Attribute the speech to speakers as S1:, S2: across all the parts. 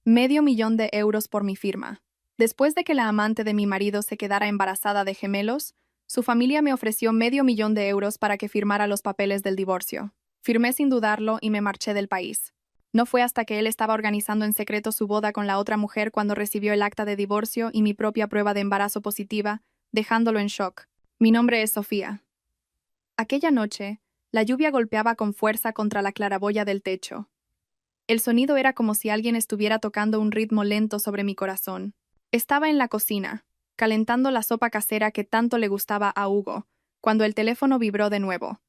S1: 500.000 euros por mi firma. Después de que la amante de mi marido se quedara embarazada de gemelos, su familia me ofreció 500.000 euros para que firmara los papeles del divorcio. Firmé sin dudarlo y me marché del país. No fue hasta que él estaba organizando en secreto su boda con la otra mujer cuando recibió el acta de divorcio y mi propia prueba de embarazo positiva, dejándolo en shock. Mi nombre es Sofía. Aquella noche, la lluvia golpeaba con fuerza contra la claraboya del techo. El sonido era como si alguien estuviera tocando un ritmo lento sobre mi corazón. Estaba en la cocina, calentando la sopa casera que tanto le gustaba a Hugo, cuando el teléfono vibró de nuevo.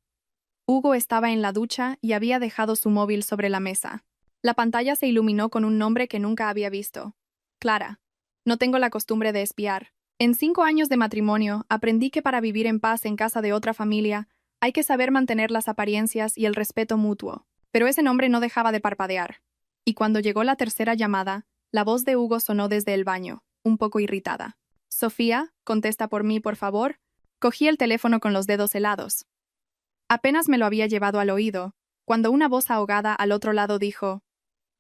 S1: Hugo estaba en la ducha y había dejado su móvil sobre la mesa. La pantalla se iluminó con un nombre que nunca había visto. Clara. No tengo la costumbre de espiar. En 5 años de matrimonio, aprendí que para vivir en paz en casa de otra familia, hay que saber mantener las apariencias y el respeto mutuo. Pero ese nombre no dejaba de parpadear. Y cuando llegó la tercera llamada, la voz de Hugo sonó desde el baño, un poco irritada. Sofía, contesta por mí, por favor. Cogí el teléfono con los dedos helados. Apenas me lo había llevado al oído, cuando una voz ahogada al otro lado dijo: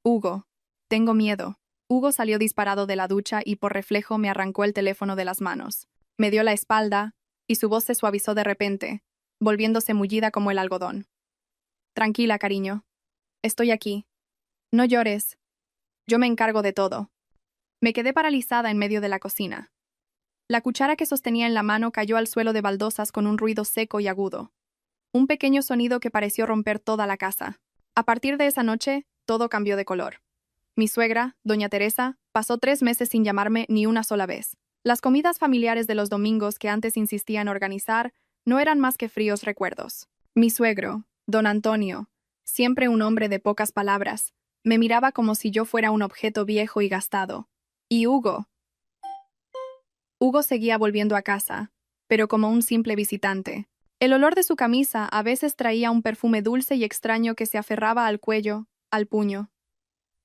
S1: Hugo, tengo miedo. Hugo salió disparado de la ducha y por reflejo me arrancó el teléfono de las manos. Me dio la espalda, y su voz se suavizó de repente, volviéndose mullida como el algodón. Tranquila, cariño. Estoy aquí. No llores. Yo me encargo de todo. Me quedé paralizada en medio de la cocina. La cuchara que sostenía en la mano cayó al suelo de baldosas con un ruido seco y agudo. Un pequeño sonido que pareció romper toda la casa. A partir de esa noche, todo cambió de color. Mi suegra, doña Teresa, pasó 3 meses sin llamarme ni una sola vez. Las comidas familiares de los domingos que antes insistía en organizar no eran más que fríos recuerdos. Mi suegro, don Antonio, siempre un hombre de pocas palabras, me miraba como si yo fuera un objeto viejo y gastado. Y Hugo. Hugo seguía volviendo a casa, pero como un simple visitante. El olor de su camisa a veces traía un perfume dulce y extraño que se aferraba al cuello, al puño.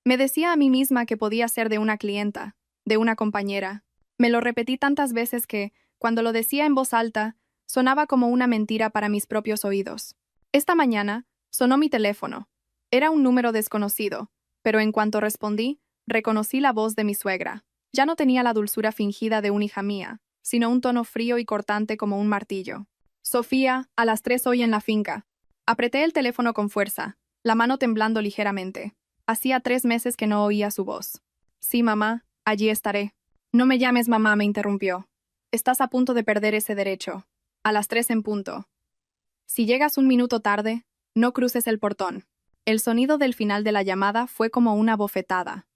S1: Me decía a mí misma que podía ser de una clienta, de una compañera. Me lo repetí tantas veces que, cuando lo decía en voz alta, sonaba como una mentira para mis propios oídos. Esta mañana, sonó mi teléfono. Era un número desconocido, pero en cuanto respondí, reconocí la voz de mi suegra. Ya no tenía la dulzura fingida de una hija mía, sino un tono frío y cortante como un martillo. Sofía, a las 3 hoy en la finca. Apreté el teléfono con fuerza, la mano temblando ligeramente. Hacía 3 meses que no oía su voz. Sí, mamá, allí estaré. No me llames mamá, me interrumpió. Estás a punto de perder ese derecho. A las 3 en punto. Si llegas 1 minuto tarde, no cruces el portón. El sonido del final de la llamada fue como una bofetada.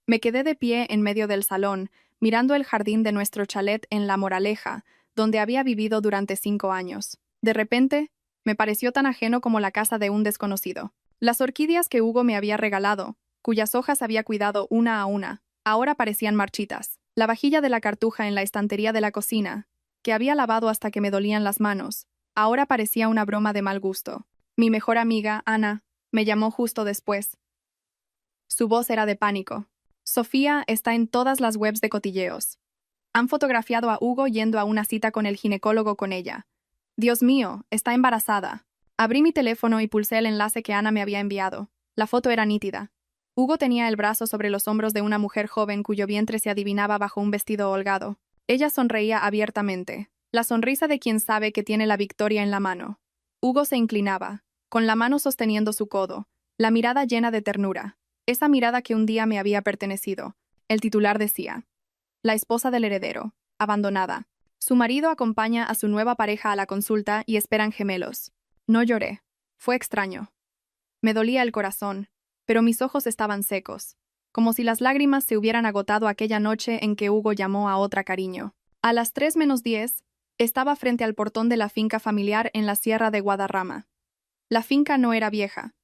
S1: Me quedé de pie en medio del salón, mirando el jardín de nuestro chalet en La Moraleja, donde había vivido durante 5 años. De repente, me pareció tan ajeno como la casa de un desconocido. Las orquídeas que Hugo me había regalado, cuyas hojas había cuidado una a una, ahora parecían marchitas. La vajilla de la cartuja en la estantería de la cocina, que había lavado hasta que me dolían las manos, ahora parecía una broma de mal gusto. Mi mejor amiga, Ana, me llamó justo después. Su voz era de pánico. Sofía está en todas las webs de cotilleos. Han fotografiado a Hugo yendo a una cita con el ginecólogo con ella. Dios mío, está embarazada. Abrí mi teléfono y pulsé el enlace que Ana me había enviado. La foto era nítida. Hugo tenía el brazo sobre los hombros de una mujer joven cuyo vientre se adivinaba bajo un vestido holgado. Ella sonreía abiertamente, la sonrisa de quien sabe que tiene la victoria en la mano. Hugo se inclinaba, con la mano sosteniendo su codo, la mirada llena de ternura, esa mirada que un día me había pertenecido. El titular decía: la esposa del heredero, abandonada. Su marido acompaña a su nueva pareja a la consulta y esperan gemelos. No lloré. Fue extraño. Me dolía el corazón, pero mis ojos estaban secos, como si las lágrimas se hubieran agotado aquella noche en que Hugo llamó a otra cariño. A las 3 menos 10, estaba frente al portón de la finca familiar en la Sierra de Guadarrama. La finca no era vieja.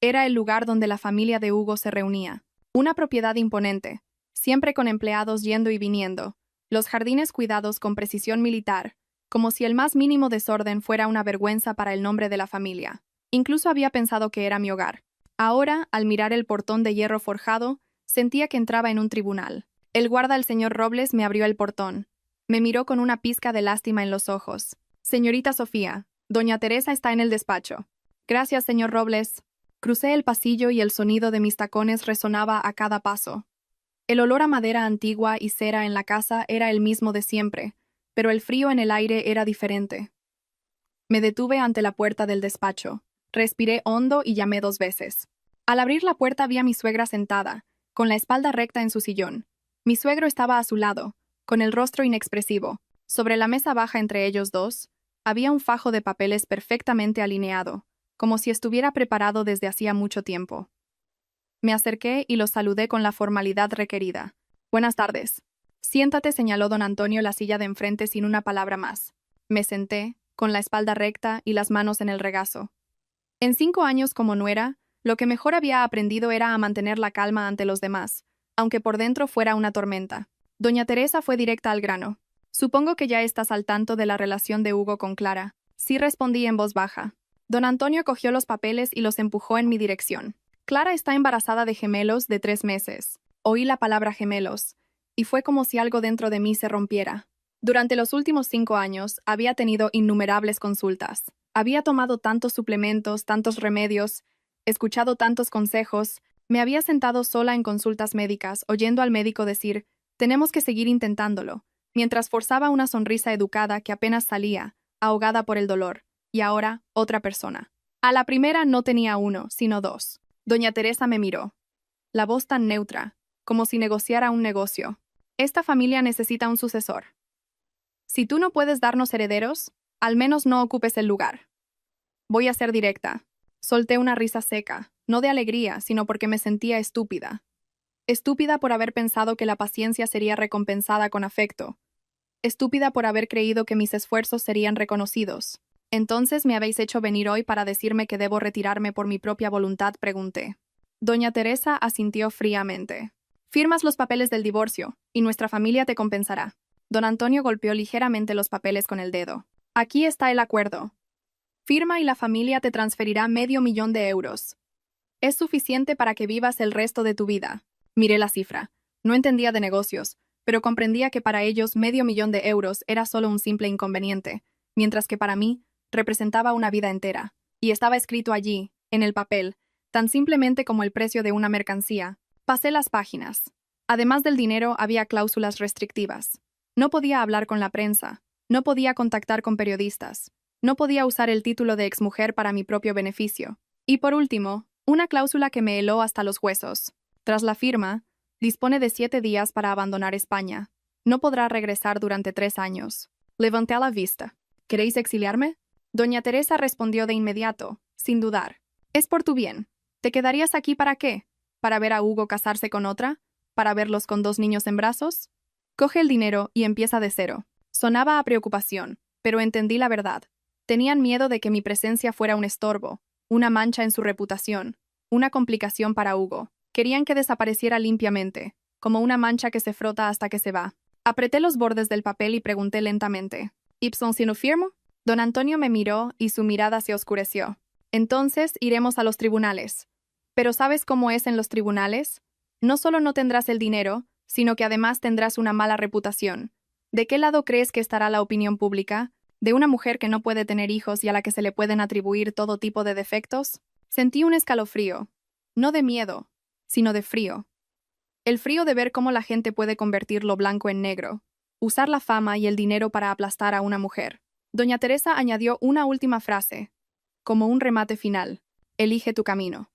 S1: Era el lugar donde la familia de Hugo se reunía. Una propiedad imponente, siempre con empleados yendo y viniendo, los jardines cuidados con precisión militar, como si el más mínimo desorden fuera una vergüenza para el nombre de la familia. Incluso había pensado que era mi hogar. Ahora, al mirar el portón de hierro forjado, sentía que entraba en un tribunal. El guarda, el señor Robles, me abrió el portón. Me miró con una pizca de lástima en los ojos. Señorita Sofía, doña Teresa está en el despacho. Gracias, señor Robles. Crucé el pasillo y el sonido de mis tacones resonaba a cada paso. El olor a madera antigua y cera en la casa era el mismo de siempre, pero el frío en el aire era diferente. Me detuve ante la puerta del despacho. Respiré hondo y llamé 2 veces. Al abrir la puerta vi a mi suegra sentada, con la espalda recta en su sillón. Mi suegro estaba a su lado, con el rostro inexpresivo. Sobre la mesa baja entre ellos dos, había un fajo de papeles perfectamente alineado, como si estuviera preparado desde hacía mucho tiempo. Me acerqué y los saludé con la formalidad requerida. Buenas tardes. Siéntate, señaló don Antonio la silla de enfrente sin una palabra más. Me senté, con la espalda recta y las manos en el regazo. En 5 años como nuera, lo que mejor había aprendido era a mantener la calma ante los demás, aunque por dentro fuera una tormenta. Doña Teresa fue directa al grano. Supongo que ya estás al tanto de la relación de Hugo con Clara. Sí, respondí en voz baja. Don Antonio cogió los papeles y los empujó en mi dirección. Clara está embarazada de gemelos de 3 meses. Oí la palabra gemelos, y fue como si algo dentro de mí se rompiera. Durante los últimos 5 años había tenido innumerables consultas. Había tomado tantos suplementos, tantos remedios, escuchado tantos consejos, me había sentado sola en consultas médicas, oyendo al médico decir, tenemos que seguir intentándolo, mientras forzaba una sonrisa educada que apenas salía, ahogada por el dolor, y ahora, otra persona. A la primera no tenía uno, sino 2. Doña Teresa me miró. La voz tan neutra, como si negociara un negocio. Esta familia necesita un sucesor. Si tú no puedes darnos herederos, al menos no ocupes el lugar. Voy a ser directa. Solté una risa seca, no de alegría, sino porque me sentía estúpida. Estúpida por haber pensado que la paciencia sería recompensada con afecto. Estúpida por haber creído que mis esfuerzos serían reconocidos. Entonces me habéis hecho venir hoy para decirme que debo retirarme por mi propia voluntad, pregunté. Doña Teresa asintió fríamente. Firmas los papeles del divorcio, y nuestra familia te compensará. Don Antonio golpeó ligeramente los papeles con el dedo. Aquí está el acuerdo. Firma y la familia te transferirá $500,000. Es suficiente para que vivas el resto de tu vida. Miré la cifra. No entendía de negocios, pero comprendía que para ellos $500,000 era solo un simple inconveniente, mientras que para mí representaba una vida entera. Y estaba escrito allí, en el papel, tan simplemente como el precio de una mercancía. Pasé las páginas. Además del dinero, había cláusulas restrictivas. No podía hablar con la prensa. No podía contactar con periodistas. No podía usar el título de exmujer para mi propio beneficio. Y por último, una cláusula que me heló hasta los huesos. Tras la firma, dispone de 7 días para abandonar España. No podrá regresar durante 3 años. Levanté a la vista. ¿Queréis exiliarme? Doña Teresa respondió de inmediato, sin dudar. Es por tu bien. ¿Te quedarías aquí para qué? ¿Para ver a Hugo casarse con otra? ¿Para verlos con 2 niños en brazos? Coge el dinero y empieza de cero. Sonaba a preocupación, pero entendí la verdad. Tenían miedo de que mi presencia fuera un estorbo, una mancha en su reputación, una complicación para Hugo. Querían que desapareciera limpiamente, como una mancha que se frota hasta que se va. Apreté los bordes del papel y pregunté lentamente, ¿Ipson si no firmo? Don Antonio me miró y su mirada se oscureció. Entonces iremos a los tribunales. Pero ¿sabes cómo es en los tribunales? No solo no tendrás el dinero, sino que además tendrás una mala reputación. ¿De qué lado crees que estará la opinión pública? ¿De una mujer que no puede tener hijos y a la que se le pueden atribuir todo tipo de defectos? Sentí un escalofrío, no de miedo, sino de frío. El frío de ver cómo la gente puede convertir lo blanco en negro, usar la fama y el dinero para aplastar a una mujer. Doña Teresa añadió una última frase, como un remate final: elige tu camino.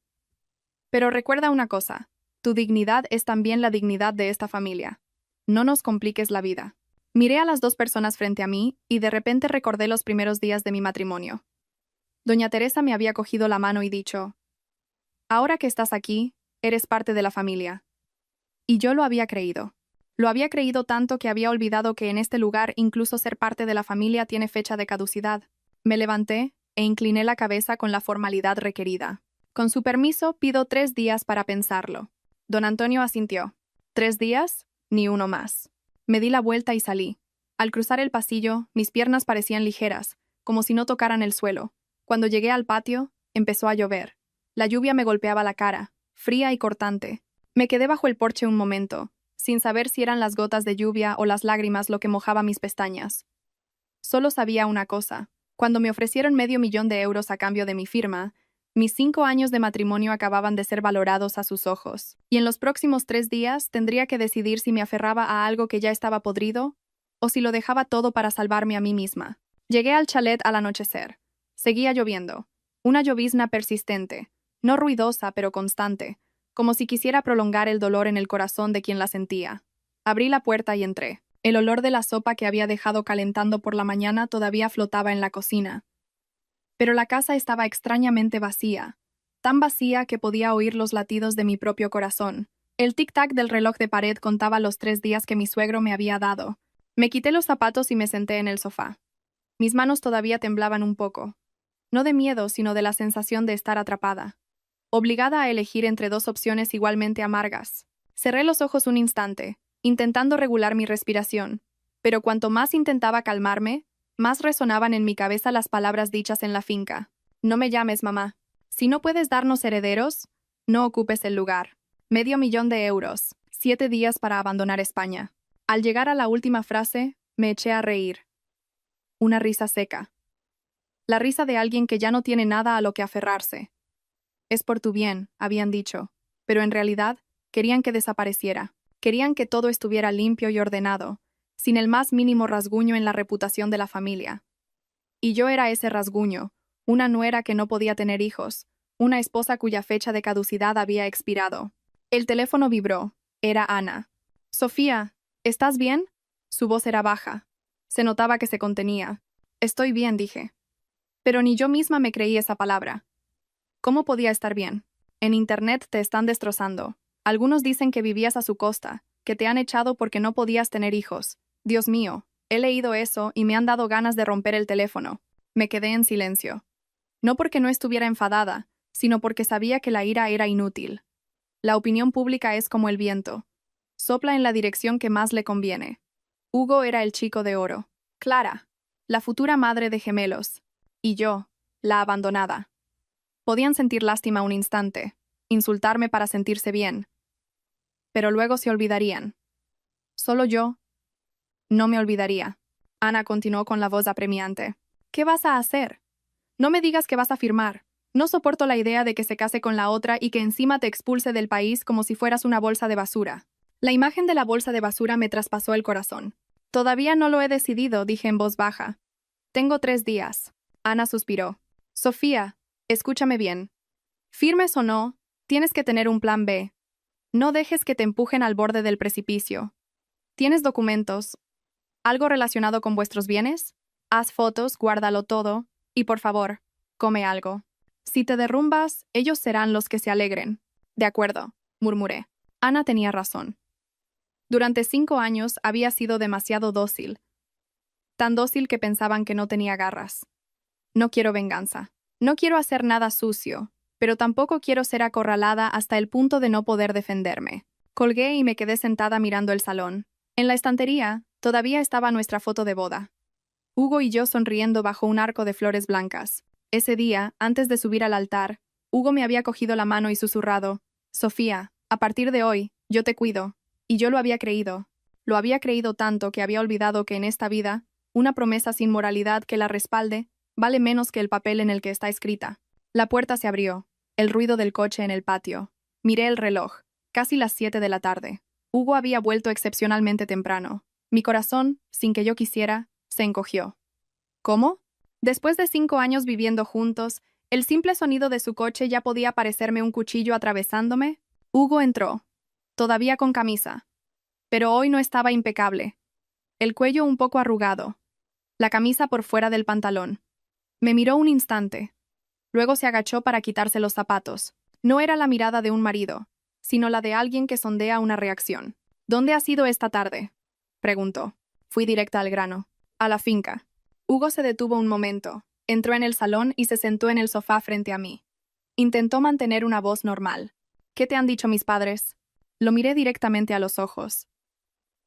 S1: Pero recuerda una cosa, tu dignidad es también la dignidad de esta familia. No nos compliques la vida. Miré a las 2 personas frente a mí y de repente recordé los primeros días de mi matrimonio. Doña Teresa me había cogido la mano y dicho, ahora que estás aquí, eres parte de la familia. Y yo lo había creído. Lo había creído tanto que había olvidado que en este lugar incluso ser parte de la familia tiene fecha de caducidad. Me levanté e incliné la cabeza con la formalidad requerida. Con su permiso, pido 3 días para pensarlo. Don Antonio asintió. 3 días, ni uno más. Me di la vuelta y salí. Al cruzar el pasillo, mis piernas parecían ligeras, como si no tocaran el suelo. Cuando llegué al patio, empezó a llover. La lluvia me golpeaba la cara, fría y cortante. Me quedé bajo el porche un momento, sin saber si eran las gotas de lluvia o las lágrimas lo que mojaba mis pestañas. Solo sabía una cosa. Cuando me ofrecieron $500,000 a cambio de mi firma, Mis 5 años de matrimonio acababan de ser valorados a sus ojos, y en los próximos 3 días tendría que decidir si me aferraba a algo que ya estaba podrido o si lo dejaba todo para salvarme a mí misma. Llegué al chalet al anochecer. Seguía lloviendo. Una llovizna persistente, no ruidosa pero constante, como si quisiera prolongar el dolor en el corazón de quien la sentía. Abrí la puerta y entré. El olor de la sopa que había dejado calentando por la mañana todavía flotaba en la cocina. Pero la casa estaba extrañamente vacía, tan vacía que podía oír los latidos de mi propio corazón. El tic-tac del reloj de pared contaba los 3 días que mi suegro me había dado. Me quité los zapatos y me senté en el sofá. Mis manos todavía temblaban un poco. No de miedo, sino de la sensación de estar atrapada. Obligada a elegir entre 2 opciones igualmente amargas. Cerré los ojos un instante, intentando regular mi respiración, pero cuanto más intentaba calmarme, más resonaban en mi cabeza las palabras dichas en la finca. No me llames, mamá. Si no puedes darnos herederos, no ocupes el lugar. $500,000. 7 días para abandonar España. Al llegar a la última frase, me eché a reír. Una risa seca. La risa de alguien que ya no tiene nada a lo que aferrarse. Es por tu bien, habían dicho, pero en realidad querían que desapareciera. Querían que todo estuviera limpio y ordenado, sin el más mínimo rasguño en la reputación de la familia. Y yo era ese rasguño, una nuera que no podía tener hijos, una esposa cuya fecha de caducidad había expirado. El teléfono vibró. Era Ana. Sofía, ¿estás bien? Su voz era baja. Se notaba que se contenía. Estoy bien, dije. Pero ni yo misma me creí esa palabra. ¿Cómo podía estar bien? En Internet te están destrozando. Algunos dicen que vivías a su costa, que te han echado porque no podías tener hijos. Dios mío, he leído eso y me han dado ganas de romper el teléfono. Me quedé en silencio. No porque no estuviera enfadada, sino porque sabía que la ira era inútil. La opinión pública es como el viento. Sopla en la dirección que más le conviene. Hugo era el chico de oro. Clara, la futura madre de gemelos. Y yo, la abandonada. Podían sentir lástima un instante, insultarme para sentirse bien. Pero luego se olvidarían. Solo yo no me olvidaría. Ana continuó con la voz apremiante. ¿Qué vas a hacer? No me digas que vas a firmar. No soporto la idea de que se case con la otra y que encima te expulse del país como si fueras una bolsa de basura. La imagen de la bolsa de basura me traspasó el corazón. Todavía no lo he decidido, dije en voz baja. Tengo 3 días. Ana suspiró. Sofía, escúchame bien. Firmes o no, tienes que tener un plan B. No dejes que te empujen al borde del precipicio. ¿Tienes documentos? ¿Algo relacionado con vuestros bienes? Haz fotos, guárdalo todo, y por favor, come algo. Si te derrumbas, ellos serán los que se alegren. De acuerdo, murmuré. Ana tenía razón. Durante 5 años había sido demasiado dócil. Tan dócil que pensaban que no tenía garras. No quiero venganza. No quiero hacer nada sucio, pero tampoco quiero ser acorralada hasta el punto de no poder defenderme. Colgué y me quedé sentada mirando el salón. En la estantería, todavía estaba nuestra foto de boda. Hugo y yo sonriendo bajo un arco de flores blancas. Ese día, antes de subir al altar, Hugo me había cogido la mano y susurrado, Sofía, a partir de hoy, yo te cuido. Y yo lo había creído. Lo había creído tanto que había olvidado que en esta vida, una promesa sin moralidad que la respalde vale menos que el papel en el que está escrita. La puerta se abrió. El ruido del coche en el patio. Miré el reloj. Casi las 7 de la tarde. Hugo había vuelto excepcionalmente temprano. Mi corazón, sin que yo quisiera, se encogió. ¿Cómo? Después de 5 años viviendo juntos, el simple sonido de su coche ya podía parecerme un cuchillo atravesándome. Hugo entró. Todavía con camisa. Pero hoy no estaba impecable. El cuello un poco arrugado. La camisa por fuera del pantalón. Me miró un instante. Luego se agachó para quitarse los zapatos. No era la mirada de un marido, sino la de alguien que sondea una reacción. ¿Dónde has ido esta tarde?, preguntó. Fui directa al grano. A la finca. Hugo se detuvo un momento, entró en el salón y se sentó en el sofá frente a mí. Intentó mantener una voz normal. ¿Qué te han dicho mis padres? Lo miré directamente a los ojos.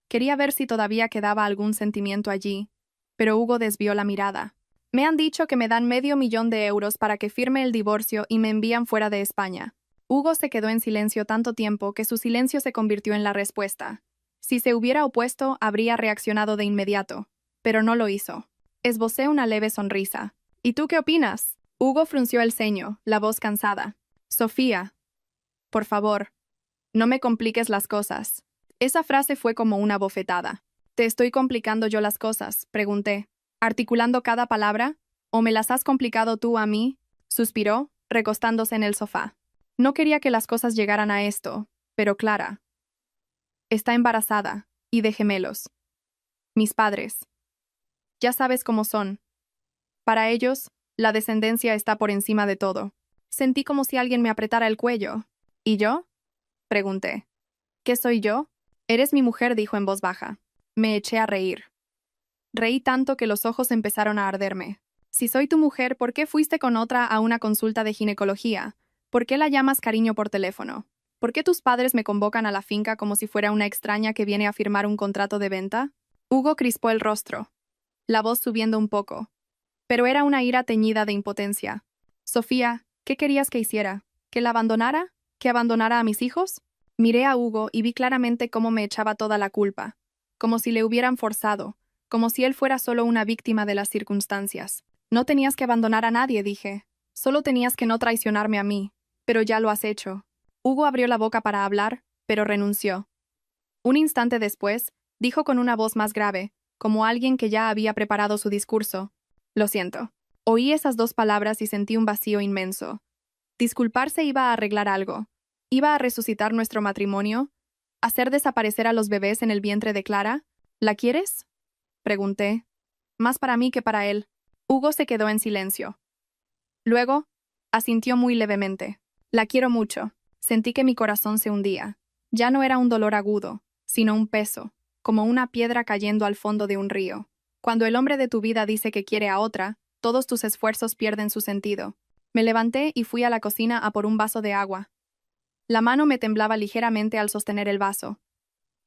S1: Quería ver si todavía quedaba algún sentimiento allí, pero Hugo desvió la mirada. Me han dicho que me dan $500,000 para que firme el divorcio y me envían fuera de España. Hugo se quedó en silencio tanto tiempo que su silencio se convirtió en la respuesta. Si se hubiera opuesto, habría reaccionado de inmediato, pero no lo hizo. Esbocé una leve sonrisa. ¿Y tú qué opinas? Hugo frunció el ceño, la voz cansada. Sofía, por favor, no me compliques las cosas. Esa frase fue como una bofetada. ¿Te estoy complicando yo las cosas?, pregunté, articulando cada palabra, ¿o me las has complicado tú a mí?, suspiró, recostándose en el sofá. No quería que las cosas llegaran a esto, pero Clara está embarazada, y de gemelos. Mis padres. Ya sabes cómo son. Para ellos, la descendencia está por encima de todo. Sentí como si alguien me apretara el cuello. ¿Y yo?, pregunté. ¿Qué soy yo? Eres mi mujer, dijo en voz baja. Me eché a reír. Reí tanto que los ojos empezaron a arderme. Si soy tu mujer, ¿por qué fuiste con otra a una consulta de ginecología? ¿Por qué la llamas cariño por teléfono? ¿Por qué tus padres me convocan a la finca como si fuera una extraña que viene a firmar un contrato de venta? Hugo crispó el rostro, la voz subiendo un poco. Pero era una ira teñida de impotencia. Sofía, ¿qué querías que hiciera? ¿Que la abandonara? ¿Que abandonara a mis hijos? Miré a Hugo y vi claramente cómo me echaba toda la culpa, como si le hubieran forzado, como si él fuera solo una víctima de las circunstancias. No tenías que abandonar a nadie, dije. Solo tenías que no traicionarme a mí, pero ya lo has hecho. Hugo abrió la boca para hablar, pero renunció. Un instante después, dijo con una voz más grave, como alguien que ya había preparado su discurso. Lo siento. Oí esas dos palabras y sentí un vacío inmenso. Disculparse iba a arreglar algo. ¿Iba a resucitar nuestro matrimonio? ¿Hacer desaparecer a los bebés en el vientre de Clara? ¿La quieres?, pregunté. Más para mí que para él. Hugo se quedó en silencio. Luego, asintió muy levemente. La quiero mucho. Sentí que mi corazón se hundía. Ya no era un dolor agudo, sino un peso, como una piedra cayendo al fondo de un río. Cuando el hombre de tu vida dice que quiere a otra, todos tus esfuerzos pierden su sentido. Me levanté y fui a la cocina a por un vaso de agua. La mano me temblaba ligeramente al sostener el vaso.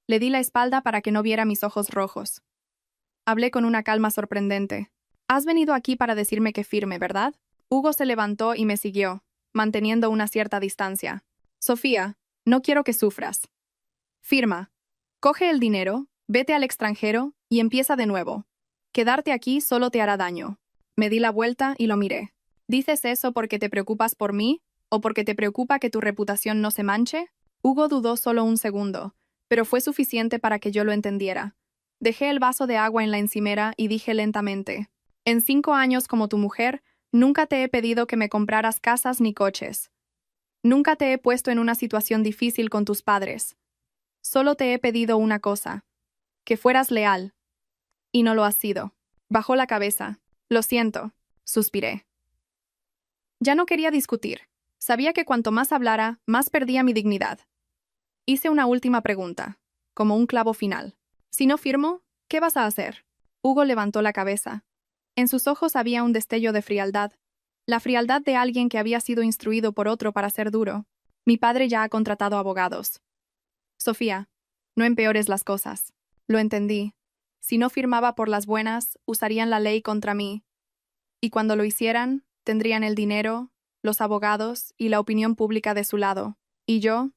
S1: Le di la espalda para que no viera mis ojos rojos. Hablé con una calma sorprendente. Has venido aquí para decirme que firme, ¿verdad? Hugo se levantó y me siguió, manteniendo una cierta distancia. Sofía, no quiero que sufras. Firma. Coge el dinero, vete al extranjero y empieza de nuevo. Quedarte aquí solo te hará daño. Me di la vuelta y lo miré. ¿Dices eso porque te preocupas por mí o porque te preocupa que tu reputación no se manche? Hugo dudó solo un segundo, pero fue suficiente para que yo lo entendiera. Dejé el vaso de agua en la encimera y dije lentamente: en 5 años como tu mujer, nunca te he pedido que me compraras casas ni coches. Nunca te he puesto en una situación difícil con tus padres. Solo te he pedido una cosa: que fueras leal. Y no lo has sido. Bajó la cabeza. Lo siento, suspiré. Ya no quería discutir. Sabía que cuanto más hablara, más perdía mi dignidad. Hice una última pregunta, como un clavo final. Si no firmo, ¿qué vas a hacer? Hugo levantó la cabeza. En sus ojos había un destello de frialdad. La frialdad de alguien que había sido instruido por otro para ser duro. Mi padre ya ha contratado abogados. Sofía, no empeores las cosas. Lo entendí. Si no firmaba por las buenas, usarían la ley contra mí. Y cuando lo hicieran, tendrían el dinero, los abogados y la opinión pública de su lado. Y yo,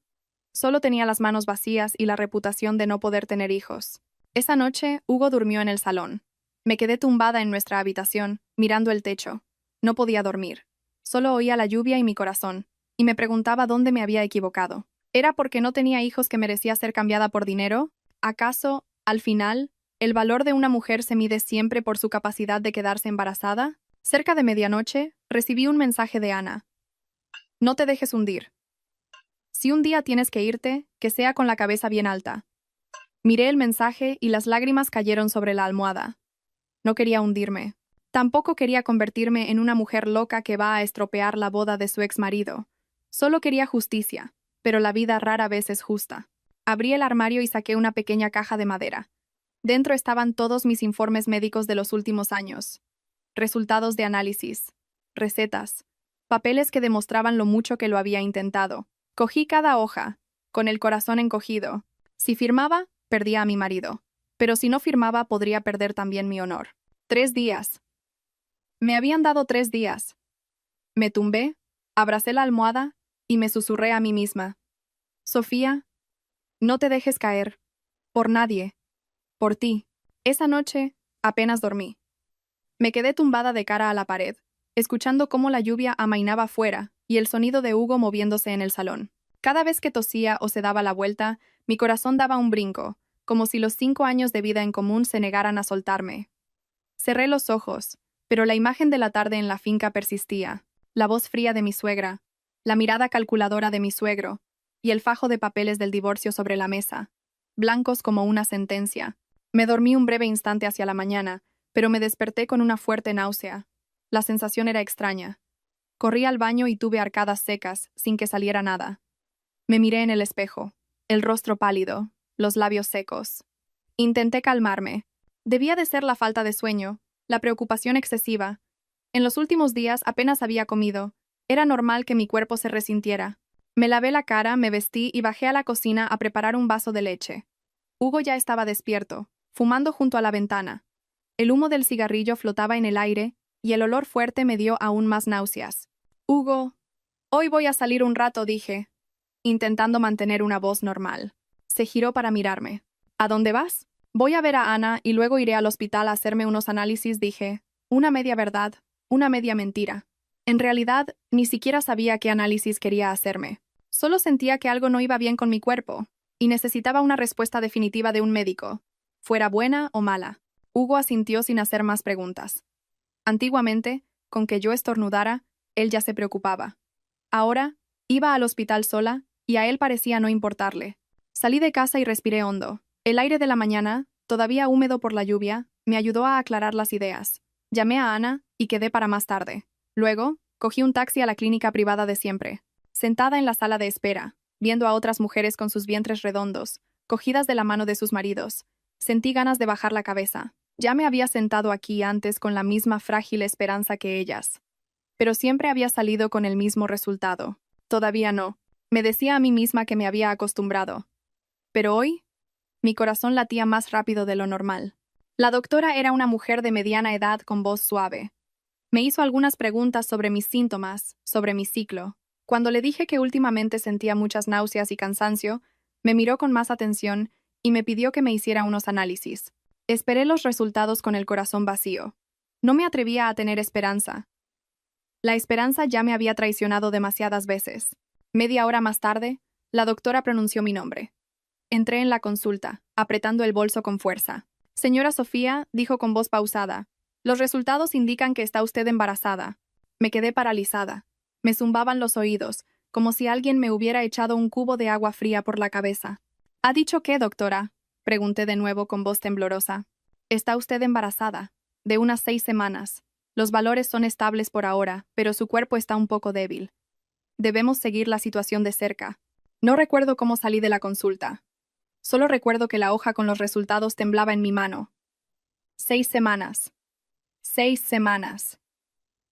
S1: solo tenía las manos vacías y la reputación de no poder tener hijos. Esa noche, Hugo durmió en el salón. Me quedé tumbada en nuestra habitación, mirando el techo. No podía dormir. Solo oía la lluvia y mi corazón, y me preguntaba dónde me había equivocado. ¿Era porque no tenía hijos que merecía ser cambiada por dinero? ¿Acaso, al final, el valor de una mujer se mide siempre por su capacidad de quedarse embarazada? Cerca de medianoche, recibí un mensaje de Ana. No te dejes hundir. Si un día tienes que irte, que sea con la cabeza bien alta. Miré el mensaje y las lágrimas cayeron sobre la almohada. No quería hundirme. Tampoco quería convertirme en una mujer loca que va a estropear la boda de su exmarido. Solo quería justicia, pero la vida rara vez es justa. Abrí el armario y saqué una pequeña caja de madera. Dentro estaban todos mis informes médicos de los últimos años. Resultados de análisis, recetas, papeles que demostraban lo mucho que lo había intentado. Cogí cada hoja, con el corazón encogido. Si firmaba, perdía a mi marido. Pero si no firmaba, podría perder también mi honor. 3 días. Me habían dado 3 días. Me tumbé, abracé la almohada y me susurré a mí misma: Sofía, no te dejes caer. Por nadie. Por ti. Esa noche, apenas dormí. Me quedé tumbada de cara a la pared, escuchando cómo la lluvia amainaba afuera y el sonido de Hugo moviéndose en el salón. Cada vez que tosía o se daba la vuelta, mi corazón daba un brinco, como si los 5 años de vida en común se negaran a soltarme. Cerré los ojos, pero la imagen de la tarde en la finca persistía, la voz fría de mi suegra, la mirada calculadora de mi suegro, y el fajo de papeles del divorcio sobre la mesa, blancos como una sentencia. Me dormí un breve instante hacia la mañana, pero me desperté con una fuerte náusea. La sensación era extraña. Corrí al baño y tuve arcadas secas, sin que saliera nada. Me miré en el espejo, el rostro pálido, los labios secos. Intenté calmarme. Debía de ser la falta de sueño, la preocupación excesiva. En los últimos días apenas había comido. Era normal que mi cuerpo se resintiera. Me lavé la cara, me vestí y bajé a la cocina a preparar un vaso de leche. Hugo ya estaba despierto, fumando junto a la ventana. El humo del cigarrillo flotaba en el aire, y el olor fuerte me dio aún más náuseas. Hugo, hoy voy a salir un rato, dije, intentando mantener una voz normal. Se giró para mirarme. ¿A dónde vas? Voy a ver a Ana y luego iré al hospital a hacerme unos análisis, dije. Una media verdad, una media mentira. En realidad, ni siquiera sabía qué análisis quería hacerme. Solo sentía que algo no iba bien con mi cuerpo, y necesitaba una respuesta definitiva de un médico, fuera buena o mala. Hugo asintió sin hacer más preguntas. Antiguamente, con que yo estornudara, él ya se preocupaba. Ahora, iba al hospital sola, y a él parecía no importarle. Salí de casa y respiré hondo. El aire de la mañana, todavía húmedo por la lluvia, me ayudó a aclarar las ideas. Llamé a Ana y quedé para más tarde. Luego, cogí un taxi a la clínica privada de siempre. Sentada en la sala de espera, viendo a otras mujeres con sus vientres redondos, cogidas de la mano de sus maridos, sentí ganas de bajar la cabeza. Ya me había sentado aquí antes con la misma frágil esperanza que ellas. Pero siempre había salido con el mismo resultado. Todavía no. Me decía a mí misma que me había acostumbrado. Pero hoy, mi corazón latía más rápido de lo normal. La doctora era una mujer de mediana edad con voz suave. Me hizo algunas preguntas sobre mis síntomas, sobre mi ciclo. Cuando le dije que últimamente sentía muchas náuseas y cansancio, me miró con más atención y me pidió que me hiciera unos análisis. Esperé los resultados con el corazón vacío. No me atrevía a tener esperanza. La esperanza ya me había traicionado demasiadas veces. Media hora más tarde, la doctora pronunció mi nombre. Entré en la consulta, apretando el bolso con fuerza. Señora Sofía, dijo con voz pausada, los resultados indican que está usted embarazada. Me quedé paralizada. Me zumbaban los oídos, como si alguien me hubiera echado un cubo de agua fría por la cabeza. ¿Ha dicho qué, doctora? Pregunté de nuevo con voz temblorosa. Está usted embarazada, de unas 6 semanas. Los valores son estables por ahora, pero su cuerpo está un poco débil. Debemos seguir la situación de cerca. No recuerdo cómo salí de la consulta. Solo recuerdo que la hoja con los resultados temblaba en mi mano. 6 semanas. 6 semanas.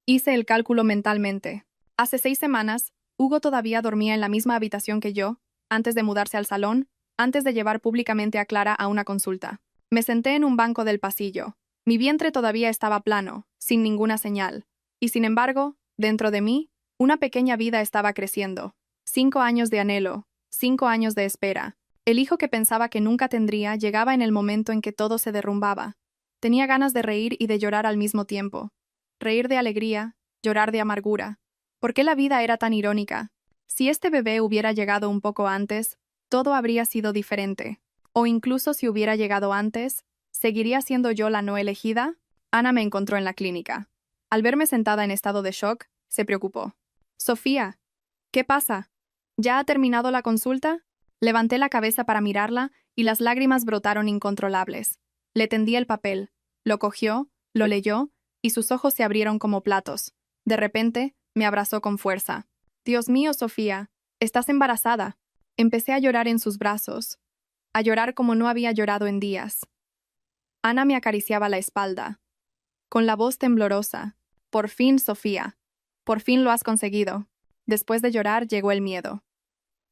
S1: Hice el cálculo mentalmente. Hace 6 semanas, Hugo todavía dormía en la misma habitación que yo, antes de mudarse al salón, antes de llevar públicamente a Clara a una consulta. Me senté en un banco del pasillo. Mi vientre todavía estaba plano, sin ninguna señal. Y sin embargo, dentro de mí, una pequeña vida estaba creciendo. 5 años de anhelo, 5 años de espera. El hijo que pensaba que nunca tendría llegaba en el momento en que todo se derrumbaba. Tenía ganas de reír y de llorar al mismo tiempo. Reír de alegría, llorar de amargura. ¿Por qué la vida era tan irónica? Si este bebé hubiera llegado un poco antes, todo habría sido diferente. O incluso si hubiera llegado antes, ¿seguiría siendo yo la no elegida? Ana me encontró en la clínica. Al verme sentada en estado de shock, se preocupó. Sofía, ¿qué pasa? ¿Ya ha terminado la consulta? Levanté la cabeza para mirarla y las lágrimas brotaron incontrolables. Le tendí el papel, lo cogió, lo leyó, y sus ojos se abrieron como platos. De repente, me abrazó con fuerza. Dios mío, Sofía, estás embarazada. Empecé a llorar en sus brazos, a llorar como no había llorado en días. Ana me acariciaba la espalda, con la voz temblorosa. Por fin, Sofía. Por fin lo has conseguido. Después de llorar llegó el miedo.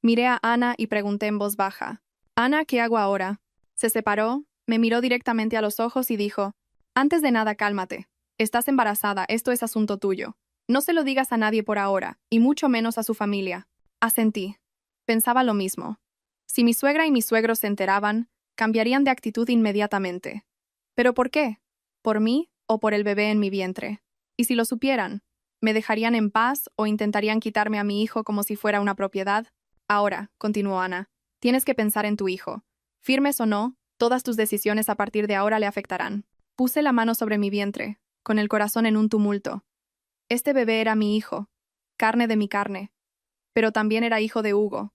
S1: Miré a Ana y pregunté en voz baja. Ana, ¿qué hago ahora? Se separó, me miró directamente a los ojos y dijo, antes de nada, cálmate. Estás embarazada, esto es asunto tuyo. No se lo digas a nadie por ahora, y mucho menos a su familia. Asentí. Pensaba lo mismo. Si mi suegra y mis suegros se enteraban, cambiarían de actitud inmediatamente. ¿Pero por qué? ¿Por mí o por el bebé en mi vientre? Y si lo supieran, ¿Me dejarían en paz o intentarían quitarme a mi hijo como si fuera una propiedad? Ahora, continuó Ana, tienes que pensar en tu hijo. Firmes o no, todas tus decisiones a partir de ahora le afectarán. Puse la mano sobre mi vientre, con el corazón en un tumulto. Este bebé era mi hijo, carne de mi carne, pero también era hijo de Hugo.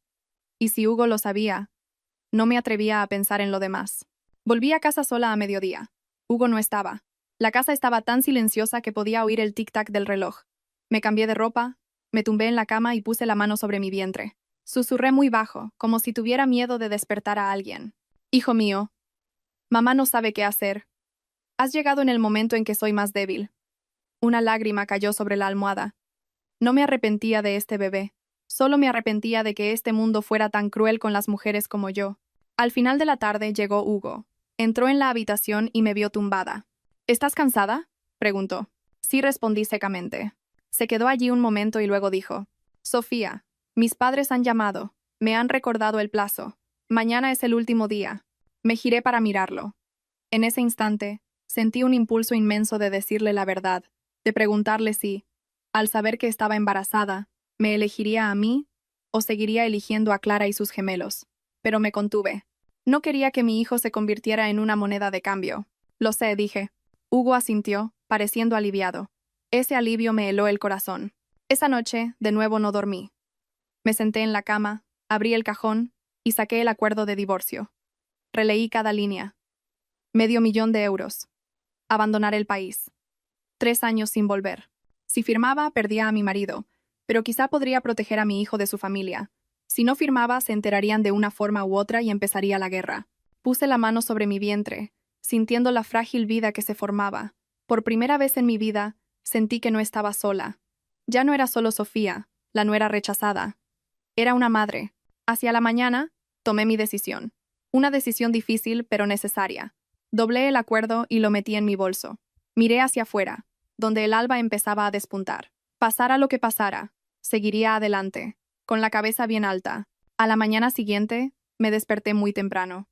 S1: Y si Hugo lo sabía, no me atrevía a pensar en lo demás. Volví a casa sola a mediodía. Hugo no estaba. La casa estaba tan silenciosa que podía oír el tic-tac del reloj. Me cambié de ropa, me tumbé en la cama y puse la mano sobre mi vientre. Susurré muy bajo, como si tuviera miedo de despertar a alguien. Hijo mío, mamá no sabe qué hacer. Has llegado en el momento en que soy más débil. Una lágrima cayó sobre la almohada. No me arrepentía de este bebé. Solo me arrepentía de que este mundo fuera tan cruel con las mujeres como yo. Al final de la tarde llegó Hugo. Entró en la habitación y me vio tumbada. ¿Estás cansada?, preguntó. Sí, respondí secamente. Se quedó allí un momento y luego dijo: Sofía, mis padres han llamado. Me han recordado el plazo. Mañana es el último día. Me giré para mirarlo. En ese instante, sentí un impulso inmenso de decirle la verdad, de preguntarle si, al saber que estaba embarazada, me elegiría a mí o seguiría eligiendo a Clara y sus gemelos. Pero me contuve. No quería que mi hijo se convirtiera en una moneda de cambio. Lo sé, dije. Hugo asintió, pareciendo aliviado. Ese alivio me heló el corazón. Esa noche, de nuevo no dormí. Me senté en la cama, abrí el cajón y saqué el acuerdo de divorcio. Releí cada línea. $500,000. Abandonar el país. 3 años sin volver. Si firmaba, perdía a mi marido, pero quizá podría proteger a mi hijo de su familia. Si no firmaba, se enterarían de una forma u otra y empezaría la guerra. Puse la mano sobre mi vientre, sintiendo la frágil vida que se formaba. Por primera vez en mi vida, sentí que no estaba sola. Ya no era solo Sofía, la nuera rechazada. Era una madre. Hacia la mañana, tomé mi decisión. Una decisión difícil, pero necesaria. Doblé el acuerdo y lo metí en mi bolso. Miré hacia afuera, donde el alba empezaba a despuntar. Pasara lo que pasara, seguiría adelante, con la cabeza bien alta. A la mañana siguiente, me desperté muy temprano.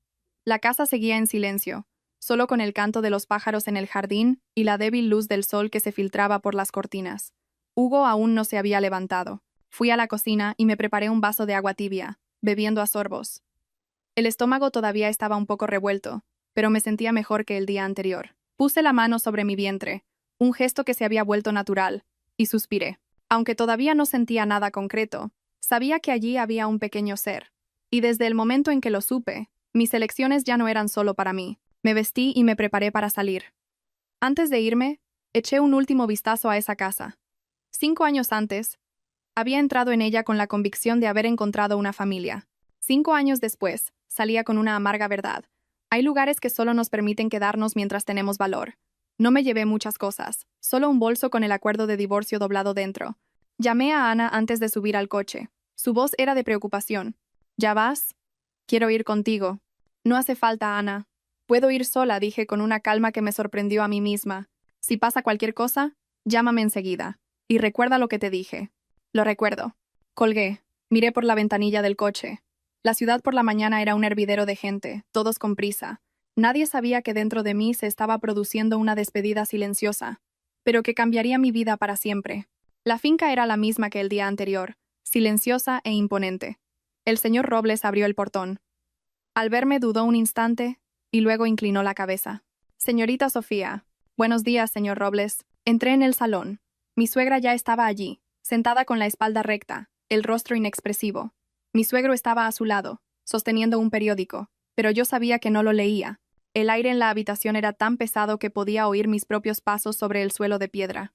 S1: La casa seguía en silencio, solo con el canto de los pájaros en el jardín y la débil luz del sol que se filtraba por las cortinas. Hugo aún no se había levantado. Fui a la cocina y me preparé un vaso de agua tibia, bebiendo a sorbos. El estómago todavía estaba un poco revuelto, pero me sentía mejor que el día anterior. Puse la mano sobre mi vientre, un gesto que se había vuelto natural, y suspiré. Aunque todavía no sentía nada concreto, sabía que allí había un pequeño ser. Y desde el momento en que lo supe, mis elecciones ya no eran solo para mí. Me vestí y me preparé para salir. Antes de irme, eché un último vistazo a esa casa. 5 años antes, había entrado en ella con la convicción de haber encontrado una familia. 5 años después, salía con una amarga verdad. Hay lugares que solo nos permiten quedarnos mientras tenemos valor. No me llevé muchas cosas, solo un bolso con el acuerdo de divorcio doblado dentro. Llamé a Ana antes de subir al coche. Su voz era de preocupación. ¿Ya vas? Quiero ir contigo. No hace falta, Ana. Puedo ir sola, dije con una calma que me sorprendió a mí misma. Si pasa cualquier cosa, llámame enseguida. Y recuerda lo que te dije. Lo recuerdo. Colgué. Miré por la ventanilla del coche. La ciudad por la mañana era un hervidero de gente, todos con prisa. Nadie sabía que dentro de mí se estaba produciendo una despedida silenciosa, pero que cambiaría mi vida para siempre. La finca era la misma que el día anterior, silenciosa e imponente. El señor Robles abrió el portón. Al verme dudó un instante y luego inclinó la cabeza. Señorita Sofía. Buenos días, señor Robles. Entré en el salón. Mi suegra ya estaba allí, sentada con la espalda recta, el rostro inexpresivo. Mi suegro estaba a su lado, sosteniendo un periódico, pero yo sabía que no lo leía. El aire en la habitación era tan pesado que podía oír mis propios pasos sobre el suelo de piedra.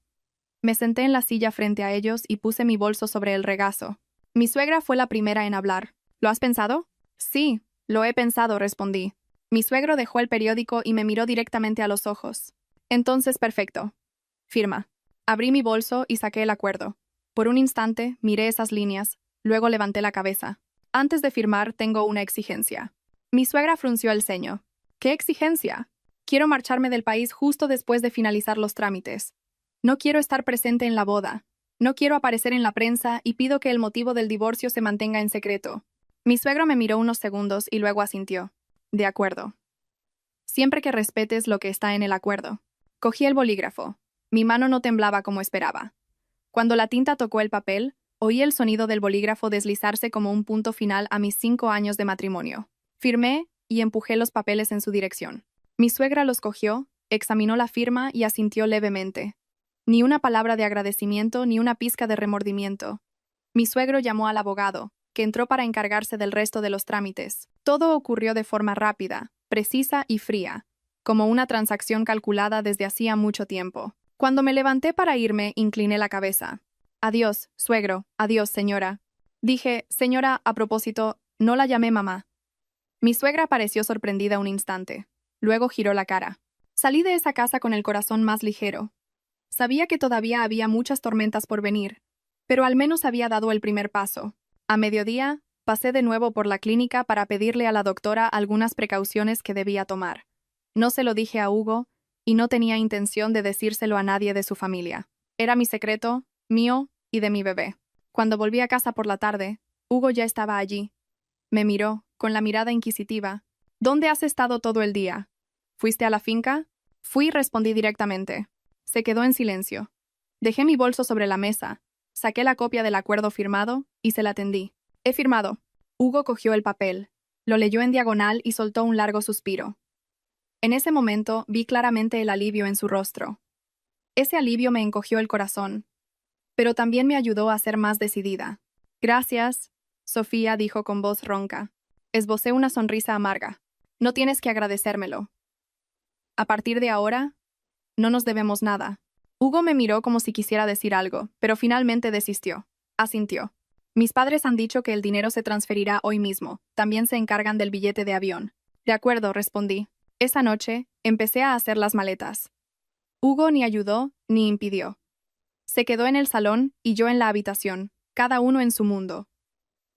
S1: Me senté en la silla frente a ellos y puse mi bolso sobre el regazo. Mi suegra fue la primera en hablar. ¿Lo has pensado? Sí, lo he pensado, respondí. Mi suegro dejó el periódico y me miró directamente a los ojos. Entonces, perfecto. Firma. Abrí mi bolso y saqué el acuerdo. Por un instante, miré esas líneas, luego levanté la cabeza. Antes de firmar, tengo una exigencia. Mi suegra frunció el ceño. ¿Qué exigencia? Quiero marcharme del país justo después de finalizar los trámites. No quiero estar presente en la boda. No quiero aparecer en la prensa y pido que el motivo del divorcio se mantenga en secreto. Mi suegro me miró unos segundos y luego asintió. De acuerdo. Siempre que respetes lo que está en el acuerdo. Cogí el bolígrafo. Mi mano no temblaba como esperaba. Cuando la tinta tocó el papel, oí el sonido del bolígrafo deslizarse como un punto final a mis 5 años de matrimonio. Firmé y empujé los papeles en su dirección. Mi suegra los cogió, examinó la firma y asintió levemente. Ni una palabra de agradecimiento ni una pizca de remordimiento. Mi suegro llamó al abogado, que entró para encargarse del resto de los trámites. Todo ocurrió de forma rápida, precisa y fría, como una transacción calculada desde hacía mucho tiempo. Cuando me levanté para irme, incliné la cabeza. Adiós, suegro, adiós, señora. Dije, señora, a propósito, no la llamé mamá. Mi suegra pareció sorprendida un instante. Luego giró la cara. Salí de esa casa con el corazón más ligero. Sabía que todavía había muchas tormentas por venir, pero al menos había dado el primer paso. A mediodía, pasé de nuevo por la clínica para pedirle a la doctora algunas precauciones que debía tomar. No se lo dije a Hugo, y no tenía intención de decírselo a nadie de su familia. Era mi secreto, mío y de mi bebé. Cuando volví a casa por la tarde, Hugo ya estaba allí. Me miró, con la mirada inquisitiva. ¿Dónde has estado todo el día? ¿Fuiste a la finca? Fui, respondí directamente. Se quedó en silencio. Dejé mi bolso sobre la mesa, saqué la copia del acuerdo firmado y se la tendí. He firmado. Hugo cogió el papel, lo leyó en diagonal y soltó un largo suspiro. En ese momento vi claramente el alivio en su rostro. Ese alivio me encogió el corazón, pero también me ayudó a ser más decidida. Gracias, Sofía dijo con voz ronca. Esbocé una sonrisa amarga. No tienes que agradecérmelo. A partir de ahora, no nos debemos nada. Hugo me miró como si quisiera decir algo, pero finalmente desistió. Asintió. Mis padres han dicho que el dinero se transferirá hoy mismo. También se encargan del billete de avión. De acuerdo, respondí. Esa noche, empecé a hacer las maletas. Hugo ni ayudó ni impidió. Se quedó en el salón y yo en la habitación, cada uno en su mundo.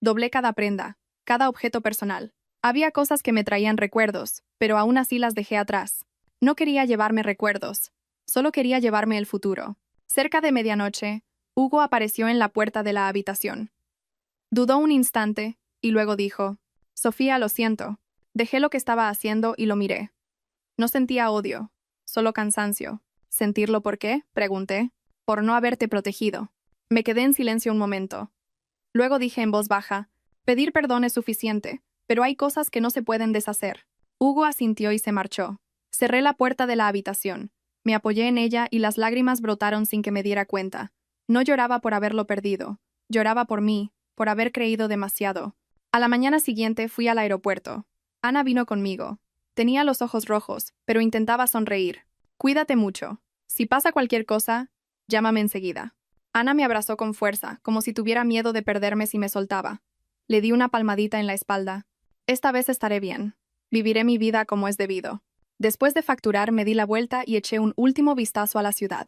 S1: Doblé cada prenda, cada objeto personal. Había cosas que me traían recuerdos, pero aún así las dejé atrás. No quería llevarme recuerdos, solo quería llevarme el futuro. Cerca de medianoche, Hugo apareció en la puerta de la habitación. Dudó un instante y luego dijo, Sofía, lo siento. Dejé lo que estaba haciendo y lo miré. No sentía odio, solo cansancio. ¿Sentirlo por qué?, pregunté. Por no haberte protegido. Me quedé en silencio un momento. Luego dije en voz baja, pedir perdón es suficiente, pero hay cosas que no se pueden deshacer. Hugo asintió y se marchó. Cerré la puerta de la habitación. Me apoyé en ella y las lágrimas brotaron sin que me diera cuenta. No lloraba por haberlo perdido. Lloraba por mí, por haber creído demasiado. A la mañana siguiente fui al aeropuerto. Ana vino conmigo. Tenía los ojos rojos, pero intentaba sonreír. Cuídate mucho. Si pasa cualquier cosa, llámame enseguida. Ana me abrazó con fuerza, como si tuviera miedo de perderme si me soltaba. Le di una palmadita en la espalda. Esta vez estaré bien. Viviré mi vida como es debido. Después de facturar, me di la vuelta y eché un último vistazo a la ciudad.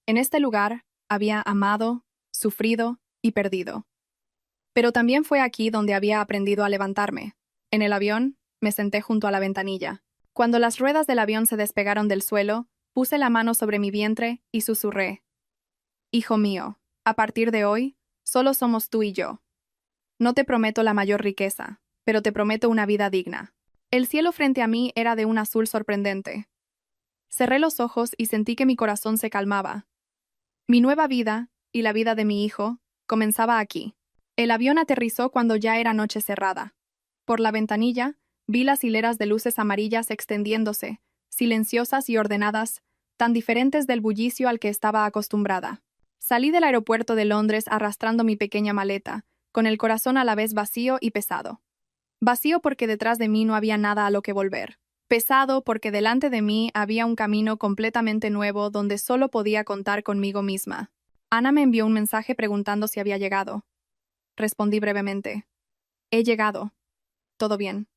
S1: En este lugar, había amado, sufrido y perdido. Pero también fue aquí donde había aprendido a levantarme. En el avión, me senté junto a la ventanilla. Cuando las ruedas del avión se despegaron del suelo, puse la mano sobre mi vientre y susurré. Hijo mío, a partir de hoy, solo somos tú y yo. No te prometo la mayor riqueza, pero te prometo una vida digna. El cielo frente a mí era de un azul sorprendente. Cerré los ojos y sentí que mi corazón se calmaba. Mi nueva vida, y la vida de mi hijo, comenzaba aquí. El avión aterrizó cuando ya era noche cerrada. Por la ventanilla, vi las hileras de luces amarillas extendiéndose, silenciosas y ordenadas, tan diferentes del bullicio al que estaba acostumbrada. Salí del aeropuerto de Londres arrastrando mi pequeña maleta, con el corazón a la vez vacío y pesado. Vacío porque detrás de mí no había nada a lo que volver. Pesado porque delante de mí había un camino completamente nuevo donde solo podía contar conmigo misma. Ana me envió un mensaje preguntando si había llegado. Respondí brevemente. He llegado. Todo bien.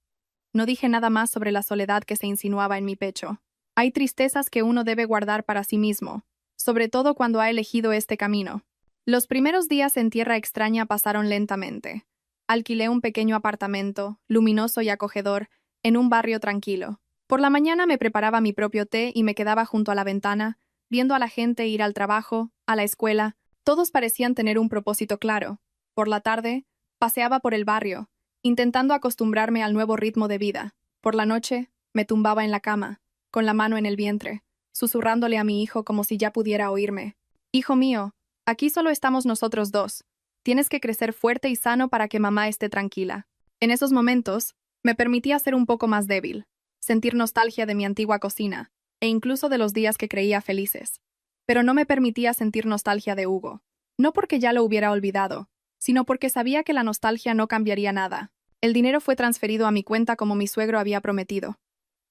S1: No dije nada más sobre la soledad que se insinuaba en mi pecho. Hay tristezas que uno debe guardar para sí mismo, sobre todo cuando ha elegido este camino. Los primeros días en tierra extraña pasaron lentamente. Alquilé un pequeño apartamento, luminoso y acogedor, en un barrio tranquilo. Por la mañana me preparaba mi propio té y me quedaba junto a la ventana, viendo a la gente ir al trabajo, a la escuela. Todos parecían tener un propósito claro. Por la tarde, paseaba por el barrio, intentando acostumbrarme al nuevo ritmo de vida. Por la noche, me tumbaba en la cama, con la mano en el vientre, susurrándole a mi hijo como si ya pudiera oírme. Hijo mío, Aquí solo estamos nosotros dos. Tienes que crecer fuerte y sano para que mamá esté tranquila. En esos momentos, me permitía ser un poco más débil, sentir nostalgia de mi antigua cocina, e incluso de los días que creía felices. Pero no me permitía sentir nostalgia de Hugo. No porque ya lo hubiera olvidado, sino porque sabía que la nostalgia no cambiaría nada. El dinero fue transferido a mi cuenta como mi suegro había prometido.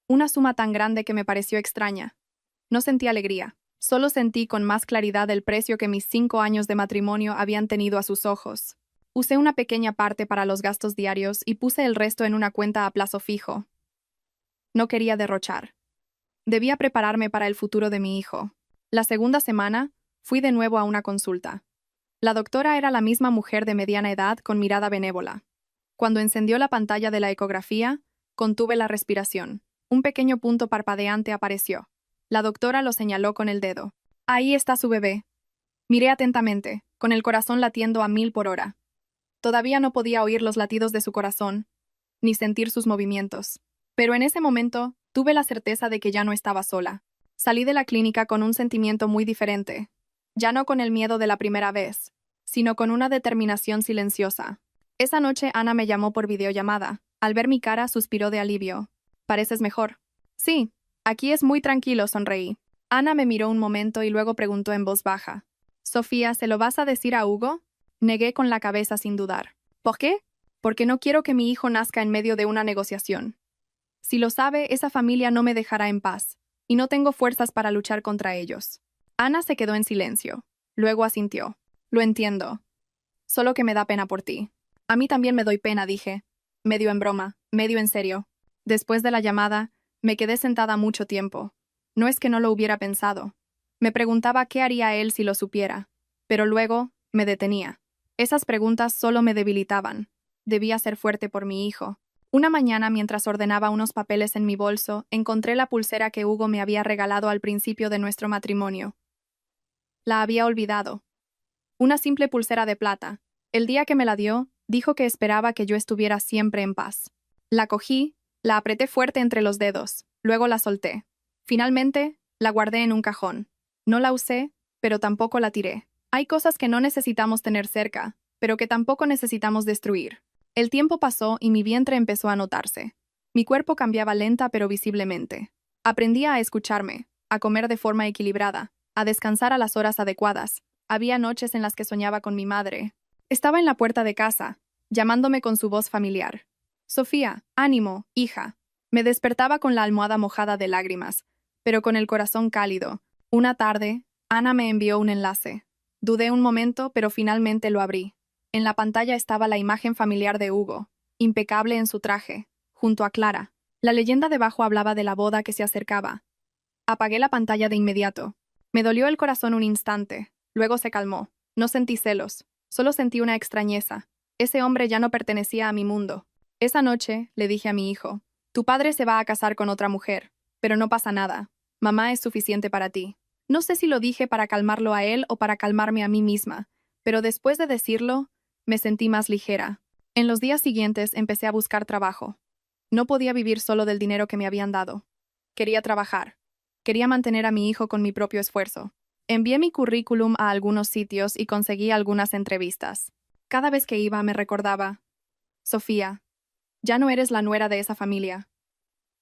S1: Una suma tan grande que me pareció extraña. No sentí alegría. Solo sentí con más claridad el precio que mis 5 años de matrimonio habían tenido a sus ojos. Usé una pequeña parte para los gastos diarios y puse el resto en una cuenta a plazo fijo. No quería derrochar. Debía prepararme para el futuro de mi hijo. La segunda semana, fui de nuevo a una consulta. La doctora era la misma mujer de mediana edad con mirada benévola. Cuando encendió la pantalla de la ecografía, contuve la respiración. Un pequeño punto parpadeante apareció. La doctora lo señaló con el dedo. Ahí está su bebé. Miré atentamente, con el corazón latiendo a 1000 por hora. Todavía no podía oír los latidos de su corazón, ni sentir sus movimientos. Pero en ese momento, tuve la certeza de que ya no estaba sola. Salí de la clínica con un sentimiento muy diferente. Ya no con el miedo de la primera vez, sino con una determinación silenciosa. Esa noche Ana me llamó por videollamada. Al ver mi cara, suspiró de alivio. ¿Pareces mejor? Sí, aquí es muy tranquilo, sonreí. Ana me miró un momento y luego preguntó en voz baja. Sofía, ¿se lo vas a decir a Hugo? Negué con la cabeza sin dudar. ¿Por qué? Porque no quiero que mi hijo nazca en medio de una negociación. Si lo sabe, esa familia no me dejará en paz, y no tengo fuerzas para luchar contra ellos. Ana se quedó en silencio. Luego asintió. Lo entiendo. Solo que me da pena por ti. A mí también me doy pena, dije. Medio en broma, medio en serio. Después de la llamada, me quedé sentada mucho tiempo. No es que no lo hubiera pensado. Me preguntaba qué haría él si lo supiera. Pero luego, me detenía. Esas preguntas solo me debilitaban. Debía ser fuerte por mi hijo. Una mañana, mientras ordenaba unos papeles en mi bolso, encontré la pulsera que Hugo me había regalado al principio de nuestro matrimonio. La había olvidado. Una simple pulsera de plata. El día que me la dio, dijo que esperaba que yo estuviera siempre en paz. La cogí, la apreté fuerte entre los dedos, luego la solté. Finalmente, la guardé en un cajón. No la usé, pero tampoco la tiré. Hay cosas que no necesitamos tener cerca, pero que tampoco necesitamos destruir. El tiempo pasó y mi vientre empezó a notarse. Mi cuerpo cambiaba lenta pero visiblemente. Aprendía a escucharme, a comer de forma equilibrada, a descansar a las horas adecuadas. Había noches en las que soñaba con mi madre. Estaba en la puerta de casa, llamándome con su voz familiar. Sofía, ánimo, hija. Me despertaba con la almohada mojada de lágrimas, pero con el corazón cálido. Una tarde, Ana me envió un enlace. Dudé un momento, pero finalmente lo abrí. En la pantalla estaba la imagen familiar de Hugo, impecable en su traje, junto a Clara. La leyenda debajo hablaba de la boda que se acercaba. Apagué la pantalla de inmediato. Me dolió el corazón un instante, luego se calmó. No sentí celos, solo sentí una extrañeza. Ese hombre ya no pertenecía a mi mundo. Esa noche, le dije a mi hijo, tu padre se va a casar con otra mujer, pero no pasa nada. Mamá es suficiente para ti. No sé si lo dije para calmarlo a él o para calmarme a mí misma, pero después de decirlo, me sentí más ligera. En los días siguientes empecé a buscar trabajo. No podía vivir solo del dinero que me habían dado. Quería trabajar. Quería mantener a mi hijo con mi propio esfuerzo. Envié mi currículum a algunos sitios y conseguí algunas entrevistas. Cada vez que iba me recordaba, Sofía, ya no eres la nuera de esa familia.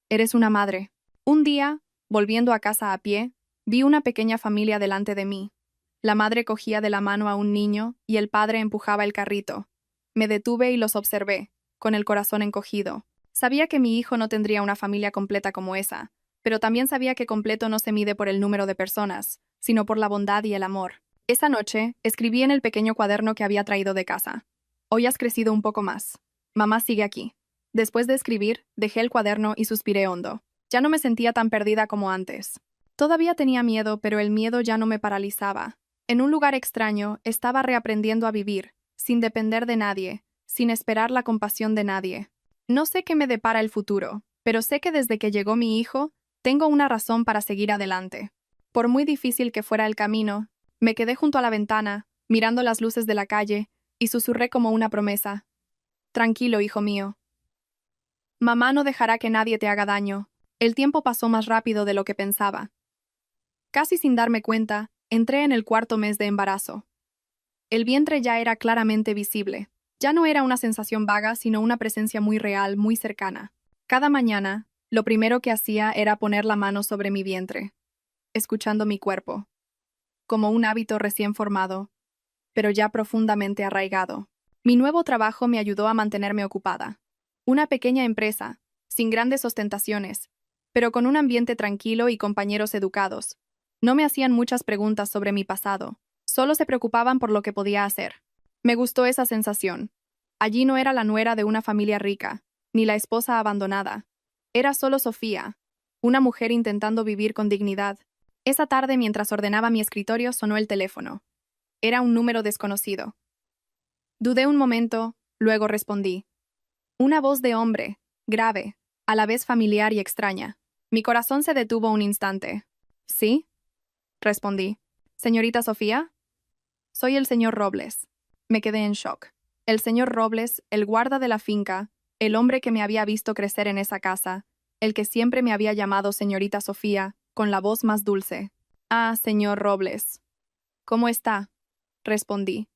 S1: Eres una madre. Un día, volviendo a casa a pie, vi una pequeña familia delante de mí. La madre cogía de la mano a un niño y el padre empujaba el carrito. Me detuve y los observé, con el corazón encogido. Sabía que mi hijo no tendría una familia completa como esa, pero también sabía que completo no se mide por el número de personas, sino por la bondad y el amor. Esa noche, escribí en el pequeño cuaderno que había traído de casa. Hoy has crecido un poco más. Mamá sigue aquí. Después de escribir, dejé el cuaderno y suspiré hondo. Ya no me sentía tan perdida como antes. Todavía tenía miedo, pero el miedo ya no me paralizaba. En un lugar extraño, estaba reaprendiendo a vivir, sin depender de nadie, sin esperar la compasión de nadie. No sé qué me depara el futuro, pero sé que desde que llegó mi hijo, tengo una razón para seguir adelante. Por muy difícil que fuera el camino, me quedé junto a la ventana, mirando las luces de la calle, y susurré como una promesa. Tranquilo, hijo mío. Mamá no dejará que nadie te haga daño. El tiempo pasó más rápido de lo que pensaba. Casi sin darme cuenta, entré en el 4.º mes de embarazo. El vientre ya era claramente visible. Ya no era una sensación vaga, sino una presencia muy real, muy cercana. Cada mañana, lo primero que hacía era poner la mano sobre mi vientre, escuchando mi cuerpo, como un hábito recién formado, pero ya profundamente arraigado. Mi nuevo trabajo me ayudó a mantenerme ocupada. Una pequeña empresa, sin grandes ostentaciones, pero con un ambiente tranquilo y compañeros educados. No me hacían muchas preguntas sobre mi pasado, solo se preocupaban por lo que podía hacer. Me gustó esa sensación. Allí no era la nuera de una familia rica, ni la esposa abandonada. Era solo Sofía, una mujer intentando vivir con dignidad. Esa tarde, mientras ordenaba mi escritorio, sonó el teléfono. Era un número desconocido. Dudé un momento, luego respondí. Una voz de hombre, grave, a la vez familiar y extraña. Mi corazón se detuvo un instante. ¿Sí? Respondí. ¿Señorita Sofía? Soy el señor Robles. Me quedé en shock. El señor Robles, el guarda de la finca, el hombre que me había visto crecer en esa casa, el que siempre me había llamado señorita Sofía, con la voz más dulce. Ah, señor Robles. ¿Cómo está? Respondí,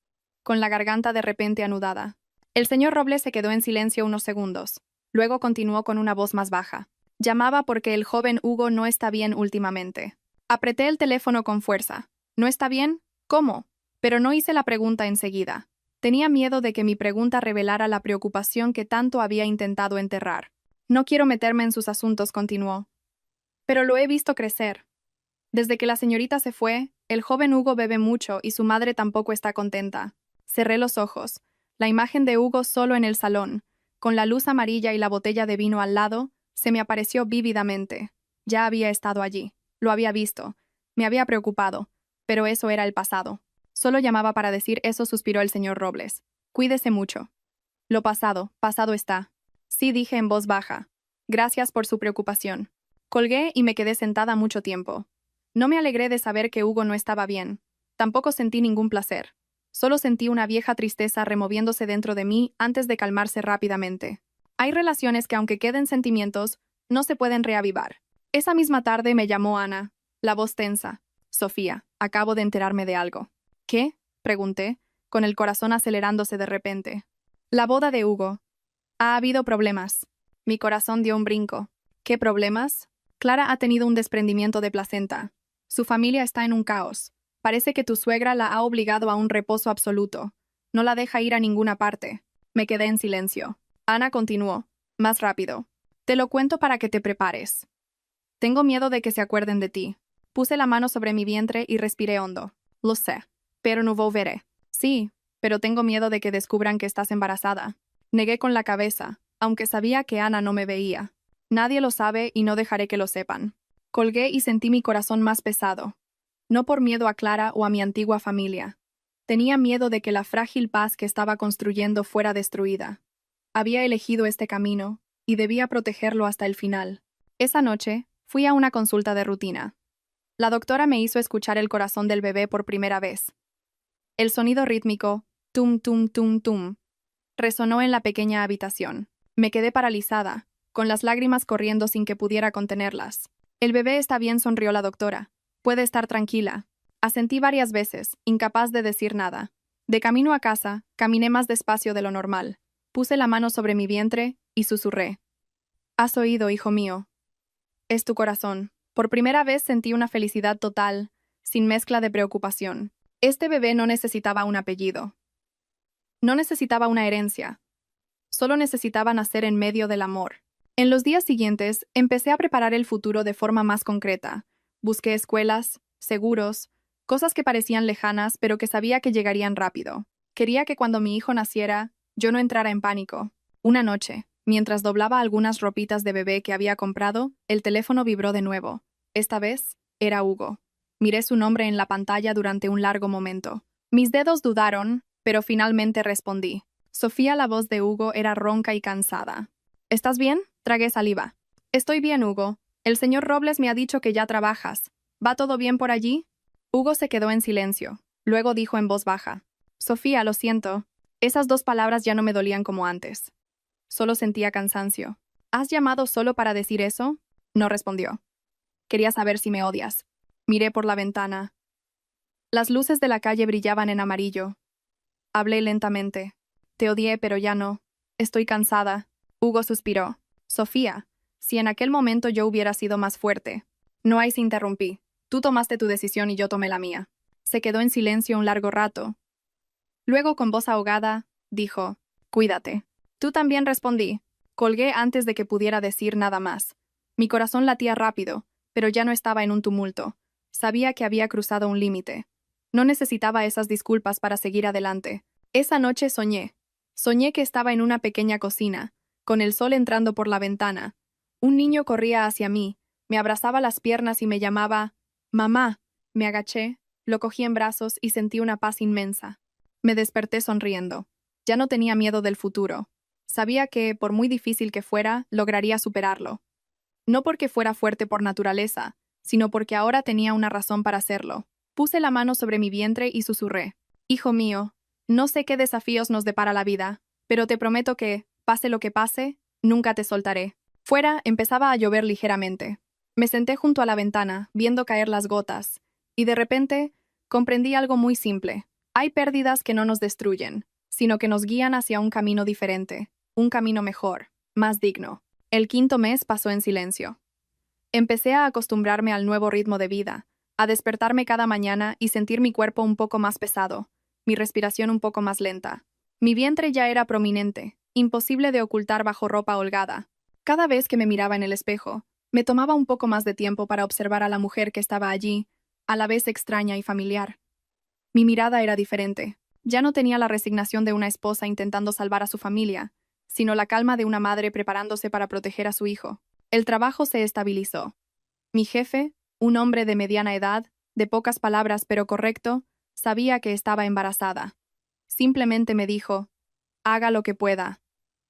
S1: con la garganta de repente anudada. El señor Robles se quedó en silencio unos segundos. Luego continuó con una voz más baja. Llamaba porque el joven Hugo no está bien últimamente. Apreté el teléfono con fuerza. ¿No está bien? ¿Cómo? Pero no hice la pregunta enseguida. Tenía miedo de que mi pregunta revelara la preocupación que tanto había intentado enterrar. No quiero meterme en sus asuntos, continuó. Pero lo he visto crecer. Desde que la señorita se fue, el joven Hugo bebe mucho y su madre tampoco está contenta. Cerré los ojos. La imagen de Hugo solo en el salón, con la luz amarilla y la botella de vino al lado, se me apareció vívidamente. Ya había estado allí. Lo había visto. Me había preocupado. Pero eso era el pasado. Solo llamaba para decir eso, suspiró el señor Robles. Cuídese mucho. Lo pasado, pasado está. Sí, dije en voz baja. Gracias por su preocupación. Colgué y me quedé sentada mucho tiempo. No me alegré de saber que Hugo no estaba bien. Tampoco sentí ningún placer. Solo sentí una vieja tristeza removiéndose dentro de mí antes de calmarse rápidamente. Hay relaciones que, aunque queden sentimientos, no se pueden reavivar. Esa misma tarde me llamó Ana, la voz tensa. Sofía, acabo de enterarme de algo. ¿Qué? Pregunté, con el corazón acelerándose de repente. La boda de Hugo. Ha habido problemas. Mi corazón dio un brinco. ¿Qué problemas? Clara ha tenido un desprendimiento de placenta. Su familia está en un caos. Parece que tu suegra la ha obligado a un reposo absoluto. No la deja ir a ninguna parte. Me quedé en silencio. Ana continuó. Más rápido. Te lo cuento para que te prepares. Tengo miedo de que se acuerden de ti. Puse la mano sobre mi vientre y respiré hondo. Lo sé. Pero no volveré. Sí, pero tengo miedo de que descubran que estás embarazada. Negué con la cabeza, aunque sabía que Ana no me veía. Nadie lo sabe y no dejaré que lo sepan. Colgué y sentí mi corazón más pesado. No por miedo a Clara o a mi antigua familia. Tenía miedo de que la frágil paz que estaba construyendo fuera destruida. Había elegido este camino, y debía protegerlo hasta el final. Esa noche, fui a una consulta de rutina. La doctora me hizo escuchar el corazón del bebé por primera vez. El sonido rítmico, tum tum tum tum, resonó en la pequeña habitación. Me quedé paralizada, con las lágrimas corriendo sin que pudiera contenerlas. El bebé está bien, sonrió la doctora. Puede estar tranquila. Asentí varias veces, incapaz de decir nada. De camino a casa, caminé más despacio de lo normal. Puse la mano sobre mi vientre y susurré. ¿Has oído, hijo mío? Es tu corazón. Por primera vez sentí una felicidad total, sin mezcla de preocupación. Este bebé no necesitaba un apellido. No necesitaba una herencia. Solo necesitaba nacer en medio del amor. En los días siguientes, empecé a preparar el futuro de forma más concreta. Busqué escuelas, seguros, cosas que parecían lejanas, pero que sabía que llegarían rápido. Quería que cuando mi hijo naciera, yo no entrara en pánico. Una noche, mientras doblaba algunas ropitas de bebé que había comprado, el teléfono vibró de nuevo. Esta vez, era Hugo. Miré su nombre en la pantalla durante un largo momento. Mis dedos dudaron, pero finalmente respondí. Sofía, la voz de Hugo era ronca y cansada. ¿Estás bien? Tragué saliva. Estoy bien, Hugo. El señor Robles me ha dicho que ya trabajas. ¿Va todo bien por allí? Hugo se quedó en silencio. Luego dijo en voz baja. Sofía, lo siento. Esas dos palabras ya no me dolían como antes. Solo sentía cansancio. ¿Has llamado solo para decir eso? No respondió. Quería saber si me odias. Miré por la ventana. Las luces de la calle brillaban en amarillo. Hablé lentamente. Te odié, pero ya no. Estoy cansada. Hugo suspiró. Sofía, si en aquel momento yo hubiera sido más fuerte. No hay, se interrumpí. Tú tomaste tu decisión y yo tomé la mía. Se quedó en silencio un largo rato. Luego, con voz ahogada, dijo, cuídate. Tú también, respondí. Colgué antes de que pudiera decir nada más. Mi corazón latía rápido, pero ya no estaba en un tumulto. Sabía que había cruzado un límite. No necesitaba esas disculpas para seguir adelante. Esa noche soñé. Soñé que estaba en una pequeña cocina, con el sol entrando por la ventana. Un niño corría hacia mí, me abrazaba las piernas y me llamaba «Mamá». Me agaché, lo cogí en brazos y sentí una paz inmensa. Me desperté sonriendo. Ya no tenía miedo del futuro. Sabía que, por muy difícil que fuera, lograría superarlo. No porque fuera fuerte por naturaleza, sino porque ahora tenía una razón para hacerlo. Puse la mano sobre mi vientre y susurré. Hijo mío, no sé qué desafíos nos depara la vida, pero te prometo que, pase lo que pase, nunca te soltaré. Fuera empezaba a llover ligeramente. Me senté junto a la ventana, viendo caer las gotas, y de repente comprendí algo muy simple. Hay pérdidas que no nos destruyen, sino que nos guían hacia un camino diferente, un camino mejor, más digno. El 5.º mes pasó en silencio. Empecé a acostumbrarme al nuevo ritmo de vida, a despertarme cada mañana y sentir mi cuerpo un poco más pesado, mi respiración un poco más lenta. Mi vientre ya era prominente, imposible de ocultar bajo ropa holgada. Cada vez que me miraba en el espejo, me tomaba un poco más de tiempo para observar a la mujer que estaba allí, a la vez extraña y familiar. Mi mirada era diferente. Ya no tenía la resignación de una esposa intentando salvar a su familia, sino la calma de una madre preparándose para proteger a su hijo. El trabajo se estabilizó. Mi jefe, un hombre de mediana edad, de pocas palabras pero correcto, sabía que estaba embarazada. Simplemente me dijo, haga lo que pueda.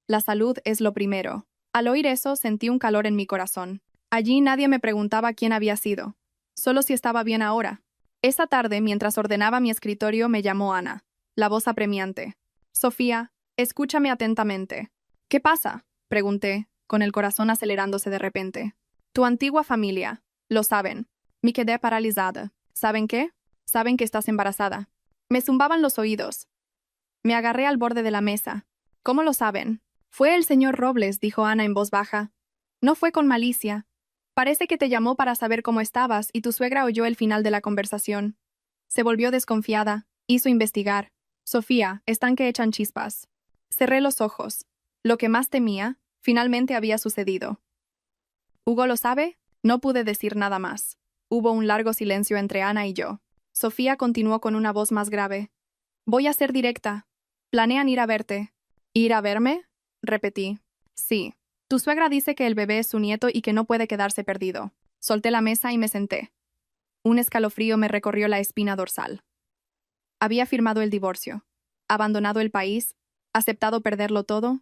S1: La salud es lo primero. Al oír eso sentí un calor en mi corazón. Allí nadie me preguntaba quién había sido, solo si estaba bien ahora. Esa tarde, mientras ordenaba mi escritorio, me llamó Ana, la voz apremiante. Sofía, escúchame atentamente. ¿Qué pasa?, pregunté, con el corazón acelerándose de repente. Tu antigua familia, lo saben. Me quedé paralizada. ¿Saben qué? Saben que estás embarazada. Me zumbaban los oídos. Me agarré al borde de la mesa. ¿Cómo lo saben? Fue el señor Robles, dijo Ana en voz baja. No fue con malicia. Parece que te llamó para saber cómo estabas y tu suegra oyó el final de la conversación. Se volvió desconfiada. Hizo investigar. Sofía, están que echan chispas. Cerré los ojos. Lo que más temía, finalmente había sucedido. ¿Hugo lo sabe? No pude decir nada más. Hubo un largo silencio entre Ana y yo. Sofía continuó con una voz más grave. Voy a ser directa. Planean ir a verte. ¿Ir a verme?, repetí. Sí. Tu suegra dice que el bebé es su nieto y que no puede quedarse perdido. Solté la mesa y me senté. Un escalofrío me recorrió la espina dorsal. Había firmado el divorcio, abandonado el país, aceptado perderlo todo,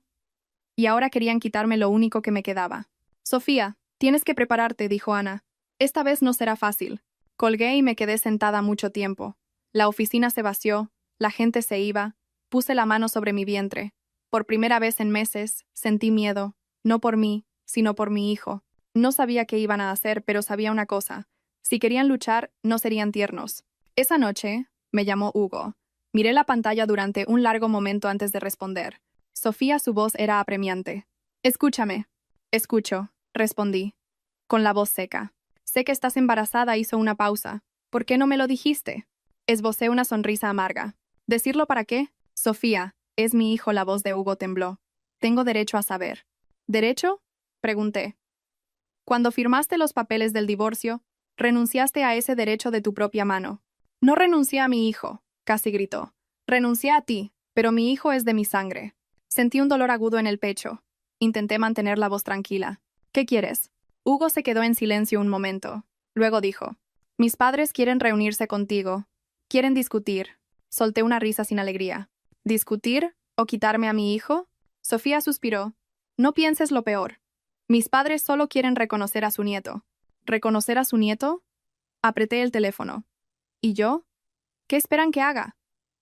S1: y ahora querían quitarme lo único que me quedaba. Sofía, tienes que prepararte, dijo Ana. Esta vez no será fácil. Colgué y me quedé sentada mucho tiempo. La oficina se vació, la gente se iba, puse la mano sobre mi vientre. Por primera vez en meses, sentí miedo, no por mí, sino por mi hijo. No sabía qué iban a hacer, pero sabía una cosa. Si querían luchar, no serían tiernos. Esa noche, me llamó Hugo. Miré la pantalla durante un largo momento antes de responder. Sofía, su voz era apremiante. Escúchame. Escucho, respondí, con la voz seca. Sé que estás embarazada, hizo una pausa. ¿Por qué no me lo dijiste? Esbocé una sonrisa amarga. ¿Decirlo para qué? Sofía, es mi hijo, la voz de Hugo tembló. Tengo derecho a saber. ¿Derecho?, pregunté. Cuando firmaste los papeles del divorcio, renunciaste a ese derecho de tu propia mano. No renuncié a mi hijo, casi gritó. Renuncié a ti, pero mi hijo es de mi sangre. Sentí un dolor agudo en el pecho. Intenté mantener la voz tranquila. ¿Qué quieres? Hugo se quedó en silencio un momento. Luego dijo, mis padres quieren reunirse contigo. Quieren discutir. Solté una risa sin alegría. ¿Discutir o quitarme a mi hijo? Sofía suspiró. No pienses lo peor. Mis padres solo quieren reconocer a su nieto. ¿Reconocer a su nieto? Apreté el teléfono. ¿Y yo? ¿Qué esperan que haga?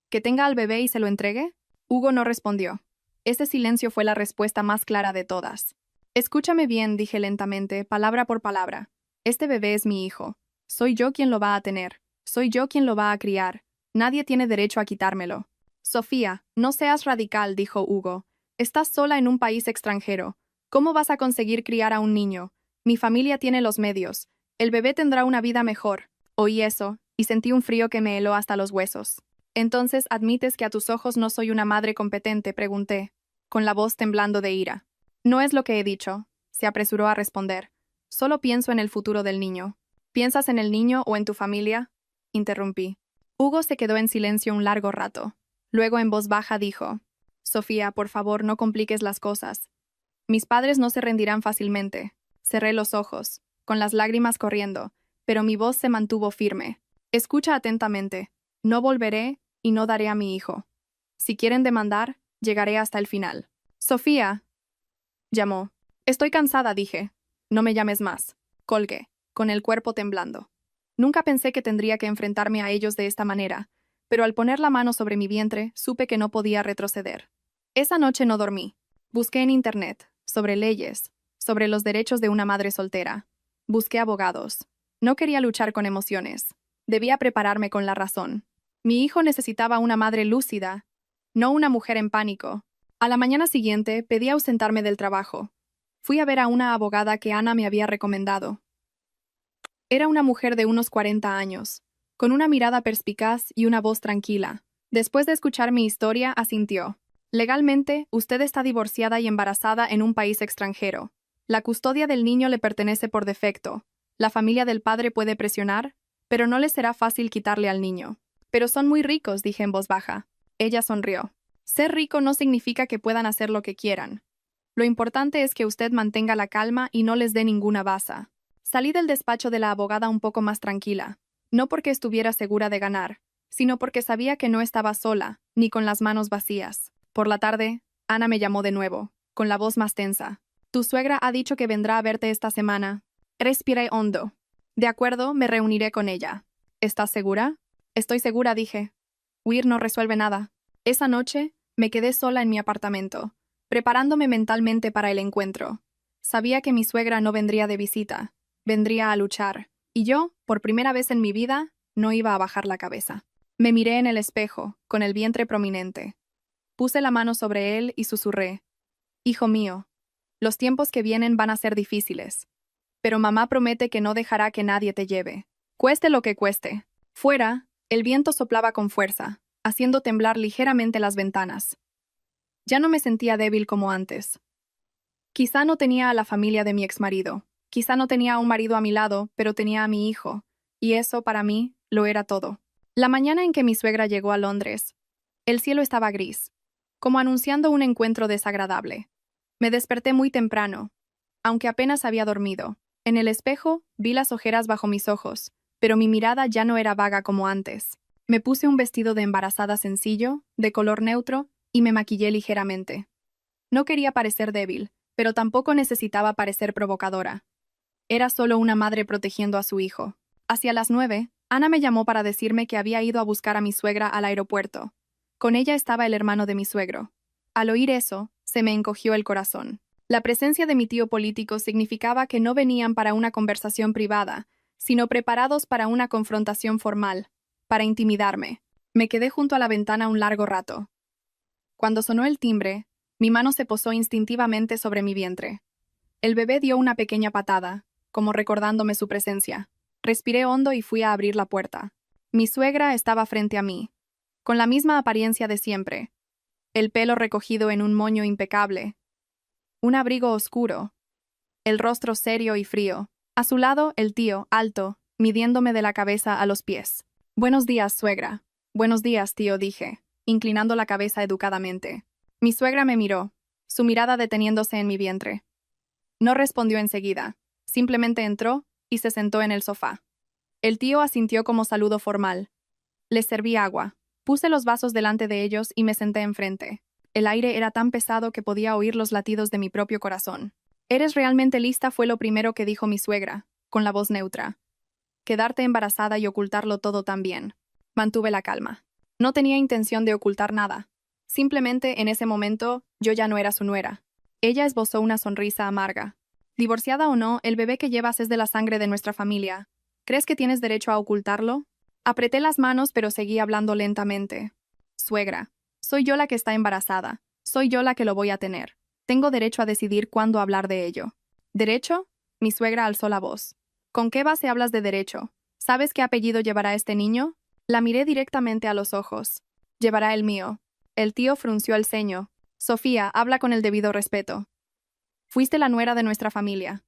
S1: ¿Que tenga al bebé y se lo entregue? Hugo no respondió. Ese silencio fue la respuesta más clara de todas. Escúchame bien, dije lentamente, palabra por palabra. Este bebé es mi hijo. Soy yo quien lo va a tener. Soy yo quien lo va a criar. Nadie tiene derecho a quitármelo. Sofía, no seas radical, dijo Hugo. Estás sola en un país extranjero. ¿Cómo vas a conseguir criar a un niño? Mi familia tiene los medios. El bebé tendrá una vida mejor. Oí eso, y sentí un frío que me heló hasta los huesos. Entonces, ¿admites que a tus ojos no soy una madre competente?, pregunté, con la voz temblando de ira. No es lo que he dicho, se apresuró a responder. Solo pienso en el futuro del niño. ¿Piensas en el niño o en tu familia?, interrumpí. Hugo se quedó en silencio un largo rato. Luego en voz baja dijo, Sofía, por favor, no compliques las cosas. Mis padres no se rendirán fácilmente. Cerré los ojos, con las lágrimas corriendo, pero mi voz se mantuvo firme. Escucha atentamente. No volveré y no daré a mi hijo. Si quieren demandar, llegaré hasta el final. Sofía, llamó. Estoy cansada, dije. No me llames más. Colgué, con el cuerpo temblando. Nunca pensé que tendría que enfrentarme a ellos de esta manera, pero al poner la mano sobre mi vientre, supe que no podía retroceder. Esa noche no dormí. Busqué en internet, sobre leyes, sobre los derechos de una madre soltera. Busqué abogados. No quería luchar con emociones. Debía prepararme con la razón. Mi hijo necesitaba una madre lúcida, no una mujer en pánico. A la mañana siguiente pedí ausentarme del trabajo. Fui a ver a una abogada que Ana me había recomendado. Era una mujer de unos 40 años, con una mirada perspicaz y una voz tranquila. Después de escuchar mi historia, asintió. Legalmente, usted está divorciada y embarazada en un país extranjero. La custodia del niño le pertenece por defecto. La familia del padre puede presionar, pero no le será fácil quitarle al niño. Pero son muy ricos, dije en voz baja. Ella sonrió. Ser rico no significa que puedan hacer lo que quieran. Lo importante es que usted mantenga la calma y no les dé ninguna baza. Salí del despacho de la abogada un poco más tranquila, no porque estuviera segura de ganar, sino porque sabía que no estaba sola, ni con las manos vacías. Por la tarde, Ana me llamó de nuevo, con la voz más tensa. Tu suegra ha dicho que vendrá a verte esta semana. Respiré hondo. De acuerdo, me reuniré con ella. ¿Estás segura? Estoy segura, dije. Huir no resuelve nada. Esa noche, me quedé sola en mi apartamento, preparándome mentalmente para el encuentro. Sabía que mi suegra no vendría de visita, vendría a luchar, y yo, por primera vez en mi vida, no iba a bajar la cabeza. Me miré en el espejo, con el vientre prominente. Puse la mano sobre él y susurré. Hijo mío, los tiempos que vienen van a ser difíciles, pero mamá promete que no dejará que nadie te lleve, cueste lo que cueste. Fuera, el viento soplaba con fuerza, haciendo temblar ligeramente las ventanas. Ya no me sentía débil como antes. Quizá no tenía a la familia de mi exmarido, quizá no tenía a un marido a mi lado, pero tenía a mi hijo, y eso, para mí, lo era todo. La mañana en que mi suegra llegó a Londres, el cielo estaba gris, como anunciando un encuentro desagradable. Me desperté muy temprano, aunque apenas había dormido. En el espejo, vi las ojeras bajo mis ojos, pero mi mirada ya no era vaga como antes. Me puse un vestido de embarazada sencillo, de color neutro, y me maquillé ligeramente. No quería parecer débil, pero tampoco necesitaba parecer provocadora. Era solo una madre protegiendo a su hijo. Hacia las 9, Ana me llamó para decirme que había ido a buscar a mi suegra al aeropuerto. Con ella estaba el hermano de mi suegro. Al oír eso, se me encogió el corazón. La presencia de mi tío político significaba que no venían para una conversación privada, sino preparados para una confrontación formal, para intimidarme. Me quedé junto a la ventana un largo rato. Cuando sonó el timbre, mi mano se posó instintivamente sobre mi vientre. El bebé dio una pequeña patada, como recordándome su presencia. Respiré hondo y fui a abrir la puerta. Mi suegra estaba frente a mí, con la misma apariencia de siempre. El pelo recogido en un moño impecable. Un abrigo oscuro. El rostro serio y frío. A su lado, el tío, alto, midiéndome de la cabeza a los pies. Buenos días, suegra. Buenos días, tío, dije, inclinando la cabeza educadamente. Mi suegra me miró, su mirada deteniéndose en mi vientre. No respondió enseguida, simplemente entró y se sentó en el sofá. El tío asintió como saludo formal. Les serví agua. Puse los vasos delante de ellos y me senté enfrente. El aire era tan pesado que podía oír los latidos de mi propio corazón. «¿Eres realmente lista?», fue lo primero que dijo mi suegra, con la voz neutra. «Quedarte embarazada y ocultarlo todo también». Mantuve la calma. No tenía intención de ocultar nada. Simplemente, en ese momento, yo ya no era su nuera. Ella esbozó una sonrisa amarga. «Divorciada o no, el bebé que llevas es de la sangre de nuestra familia. ¿Crees que tienes derecho a ocultarlo?». Apreté las manos, pero seguí hablando lentamente. «Suegra, Soy yo la que está embarazada. Soy yo la que lo voy a tener. Tengo derecho a decidir cuándo hablar de ello. ¿Derecho? Mi suegra alzó la voz. ¿Con qué base hablas de derecho? ¿Sabes qué apellido llevará este niño? La miré directamente a los ojos. Llevará el mío. El tío frunció el ceño. Sofía, habla con el debido respeto. Fuiste la nuera de nuestra familia.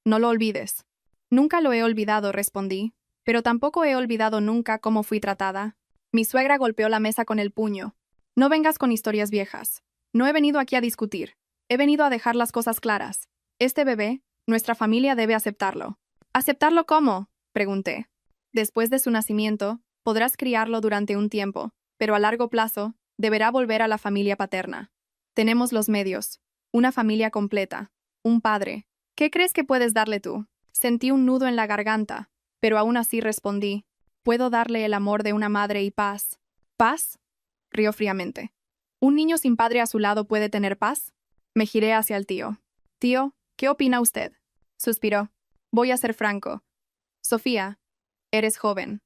S1: No lo olvides. Nunca lo he olvidado, respondí, pero tampoco he olvidado nunca cómo fui tratada. Mi suegra golpeó la mesa con el puño. No vengas con historias viejas. No he venido aquí a discutir. He venido a dejar las cosas claras. Este bebé, nuestra familia debe aceptarlo. ¿Aceptarlo cómo? Pregunté. Después de su nacimiento, podrás criarlo durante un tiempo, pero a largo plazo, deberá volver a la familia paterna. Tenemos los medios. Una familia completa. Un padre. ¿Qué crees que puedes darle tú? Sentí un nudo en la garganta, pero aún así respondí. Puedo darle el amor de una madre y paz. ¿Paz? Rió fríamente. ¿Un niño sin padre a su lado puede tener paz? Me giré hacia el tío. Tío, ¿qué opina usted? Suspiró. Voy a ser franco. Sofía, eres joven.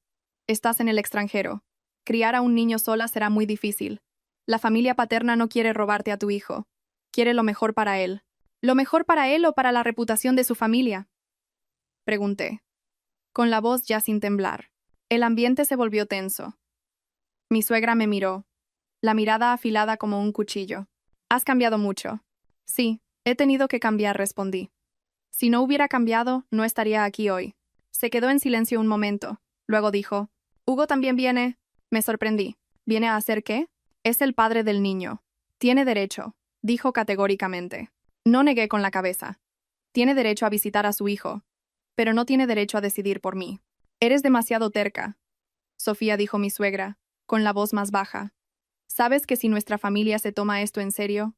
S1: Estás en el extranjero. Criar a un niño sola será muy difícil. La familia paterna no quiere robarte a tu hijo. Quiere lo mejor para él. ¿Lo mejor para él o para la reputación de su familia? Pregunté, con la voz ya sin temblar. El ambiente se volvió tenso. Mi suegra me miró, la mirada afilada como un cuchillo. Has cambiado mucho. Sí, he tenido que cambiar, respondí. Si no hubiera cambiado, no estaría aquí hoy. Se quedó en silencio un momento. Luego dijo, Hugo también viene. Me sorprendí. ¿Viene a hacer qué? Es el padre del niño. Tiene derecho, dijo categóricamente. No negué con la cabeza. Tiene derecho a visitar a su hijo, pero no tiene derecho a decidir por mí. Eres demasiado terca, Sofía, dijo mi suegra, con la voz más baja. Sabes que si nuestra familia se toma esto en serio,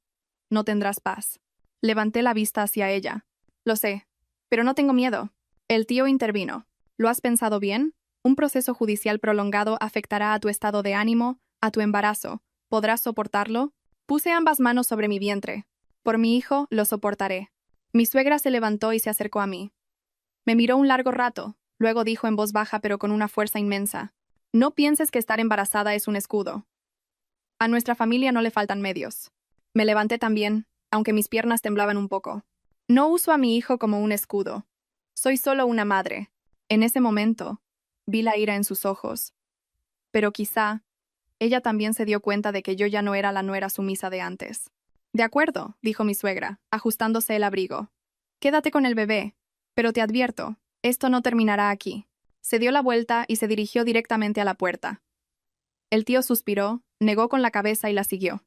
S1: no tendrás paz. Levanté la vista hacia ella. Lo sé, pero no tengo miedo. El tío intervino. ¿Lo has pensado bien? Un proceso judicial prolongado afectará a tu estado de ánimo, a tu embarazo. ¿Podrás soportarlo? Puse ambas manos sobre mi vientre. Por mi hijo, lo soportaré. Mi suegra se levantó y se acercó a mí. Me miró un largo rato, luego dijo en voz baja pero con una fuerza inmensa. No pienses que estar embarazada es un escudo. A nuestra familia no le faltan medios. Me levanté también, aunque mis piernas temblaban un poco. No uso a mi hijo como un escudo. Soy solo una madre. En ese momento, vi la ira en sus ojos. Pero quizá, ella también se dio cuenta de que yo ya no era la nuera sumisa de antes. De acuerdo, dijo mi suegra, ajustándose el abrigo. Quédate con el bebé, pero te advierto, esto no terminará aquí. Se dio la vuelta y se dirigió directamente a la puerta. El tío suspiró, negó con la cabeza y la siguió.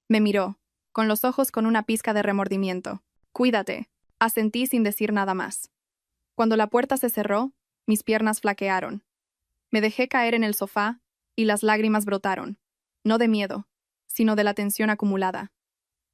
S1: Me miró, con los ojos con una pizca de remordimiento. Cuídate, asentí sin decir nada más. Cuando la puerta se cerró, mis piernas flaquearon. Me dejé caer en el sofá y las lágrimas brotaron, no de miedo, sino de la tensión acumulada.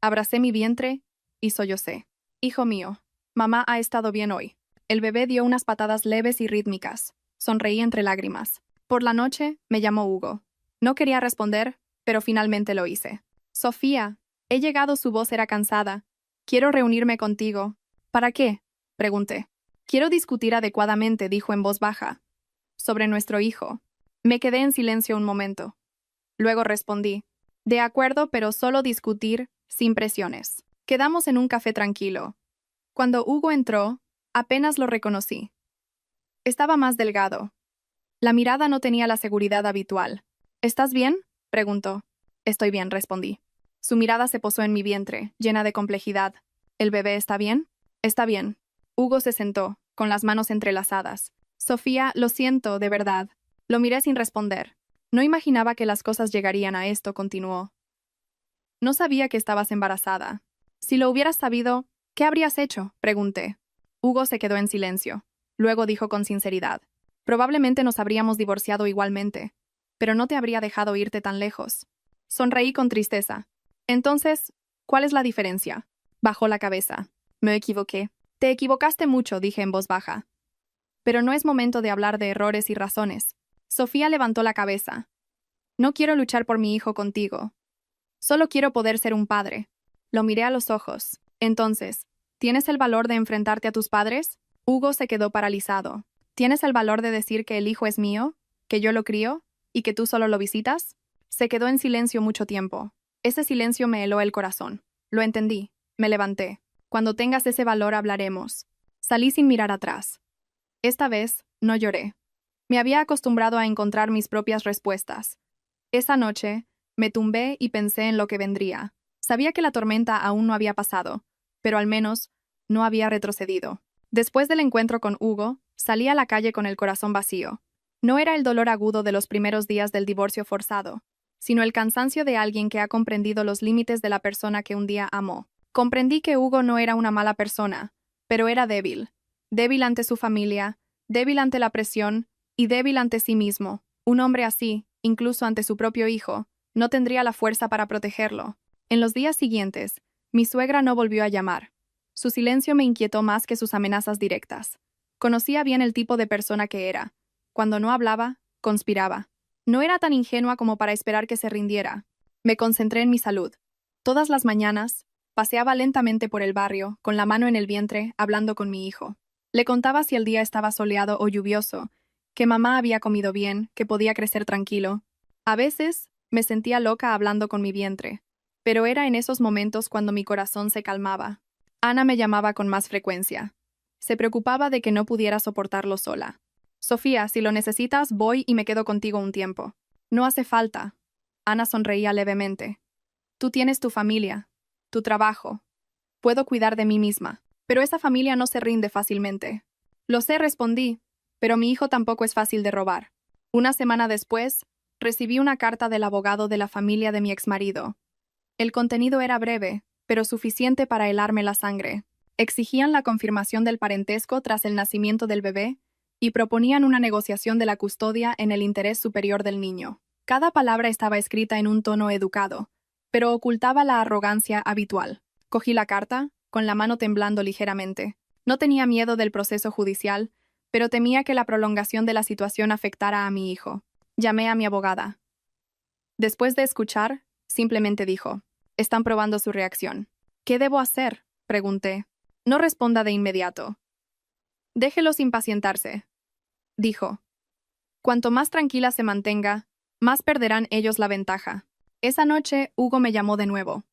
S1: Abracé mi vientre y sollocé. Hijo mío, mamá ha estado bien hoy. El bebé dio unas patadas leves y rítmicas. Sonreí entre lágrimas. Por la noche, me llamó Hugo. No quería responder, pero finalmente lo hice. Sofía, he llegado, su voz era cansada. Quiero reunirme contigo. ¿Para qué? Pregunté. Quiero discutir adecuadamente, dijo en voz baja. Sobre nuestro hijo. Me quedé en silencio un momento. Luego respondí. De acuerdo, pero solo discutir, sin presiones. Quedamos en un café tranquilo. Cuando Hugo entró, apenas lo reconocí. Estaba más delgado. La mirada no tenía la seguridad habitual. ¿Estás bien? Preguntó. Estoy bien, respondí. Su mirada se posó en mi vientre, llena de complejidad. ¿El bebé está bien? Está bien. Hugo se sentó, con las manos entrelazadas. Sofía, lo siento, de verdad. Lo miré sin responder. No imaginaba que las cosas llegarían a esto, continuó. No sabía que estabas embarazada. Si lo hubieras sabido, ¿qué habrías hecho? Pregunté. Hugo se quedó en silencio. Luego dijo con sinceridad. Probablemente nos habríamos divorciado igualmente, pero no te habría dejado irte tan lejos. Sonreí con tristeza. Entonces, ¿cuál es la diferencia? Bajó la cabeza. Me equivoqué. Te equivocaste mucho, dije en voz baja. Pero no es momento de hablar de errores y razones. Sofía levantó la cabeza. No quiero luchar por mi hijo contigo. Solo quiero poder ser un padre. Lo miré a los ojos. Entonces, ¿tienes el valor de enfrentarte a tus padres? Hugo se quedó paralizado. ¿Tienes el valor de decir que el hijo es mío? ¿Que yo lo crío? ¿Y que tú solo lo visitas? Se quedó en silencio mucho tiempo. Ese silencio me heló el corazón. Lo entendí. Me levanté. Cuando tengas ese valor hablaremos. Salí sin mirar atrás. Esta vez, no lloré. Me había acostumbrado a encontrar mis propias respuestas. Esa noche, me tumbé y pensé en lo que vendría. Sabía que la tormenta aún no había pasado, pero al menos no había retrocedido. Después del encuentro con Hugo, salí a la calle con el corazón vacío. No era el dolor agudo de los primeros días del divorcio forzado, sino el cansancio de alguien que ha comprendido los límites de la persona que un día amó. Comprendí que Hugo no era una mala persona, pero era débil. Débil ante su familia, débil ante la presión y débil ante sí mismo. Un hombre así, incluso ante su propio hijo, no tendría la fuerza para protegerlo. En los días siguientes, mi suegra no volvió a llamar. Su silencio me inquietó más que sus amenazas directas. Conocía bien el tipo de persona que era. Cuando no hablaba, conspiraba. No era tan ingenua como para esperar que se rindiera. Me concentré en mi salud. Todas las mañanas, paseaba lentamente por el barrio, con la mano en el vientre, hablando con mi hijo. Le contaba si el día estaba soleado o lluvioso, que mamá había comido bien, que podía crecer tranquilo. A veces, me sentía loca hablando con mi vientre, pero era en esos momentos cuando mi corazón se calmaba. Ana me llamaba con más frecuencia. Se preocupaba de que no pudiera soportarlo sola. Sofía, si lo necesitas, voy y me quedo contigo un tiempo. No hace falta. Ana sonreía levemente. Tú tienes tu familia, tu trabajo. Puedo cuidar de mí misma. Pero esa familia no se rinde fácilmente. Lo sé, respondí, pero mi hijo tampoco es fácil de robar. Una semana después, recibí una carta del abogado de la familia de mi exmarido. El contenido era breve, pero suficiente para helarme la sangre. Exigían la confirmación del parentesco tras el nacimiento del bebé y proponían una negociación de la custodia en el interés superior del niño. Cada palabra estaba escrita en un tono educado, pero ocultaba la arrogancia habitual. Cogí la carta, con la mano temblando ligeramente. No tenía miedo del proceso judicial, pero temía que la prolongación de la situación afectara a mi hijo. Llamé a mi abogada. Después de escuchar, simplemente dijo: «Están probando su reacción». «¿Qué debo hacer?», pregunté. «No responda de inmediato. Déjelos impacientarse», dijo. «Cuanto más tranquila se mantenga, más perderán ellos la ventaja». Esa noche, Hugo me llamó de nuevo.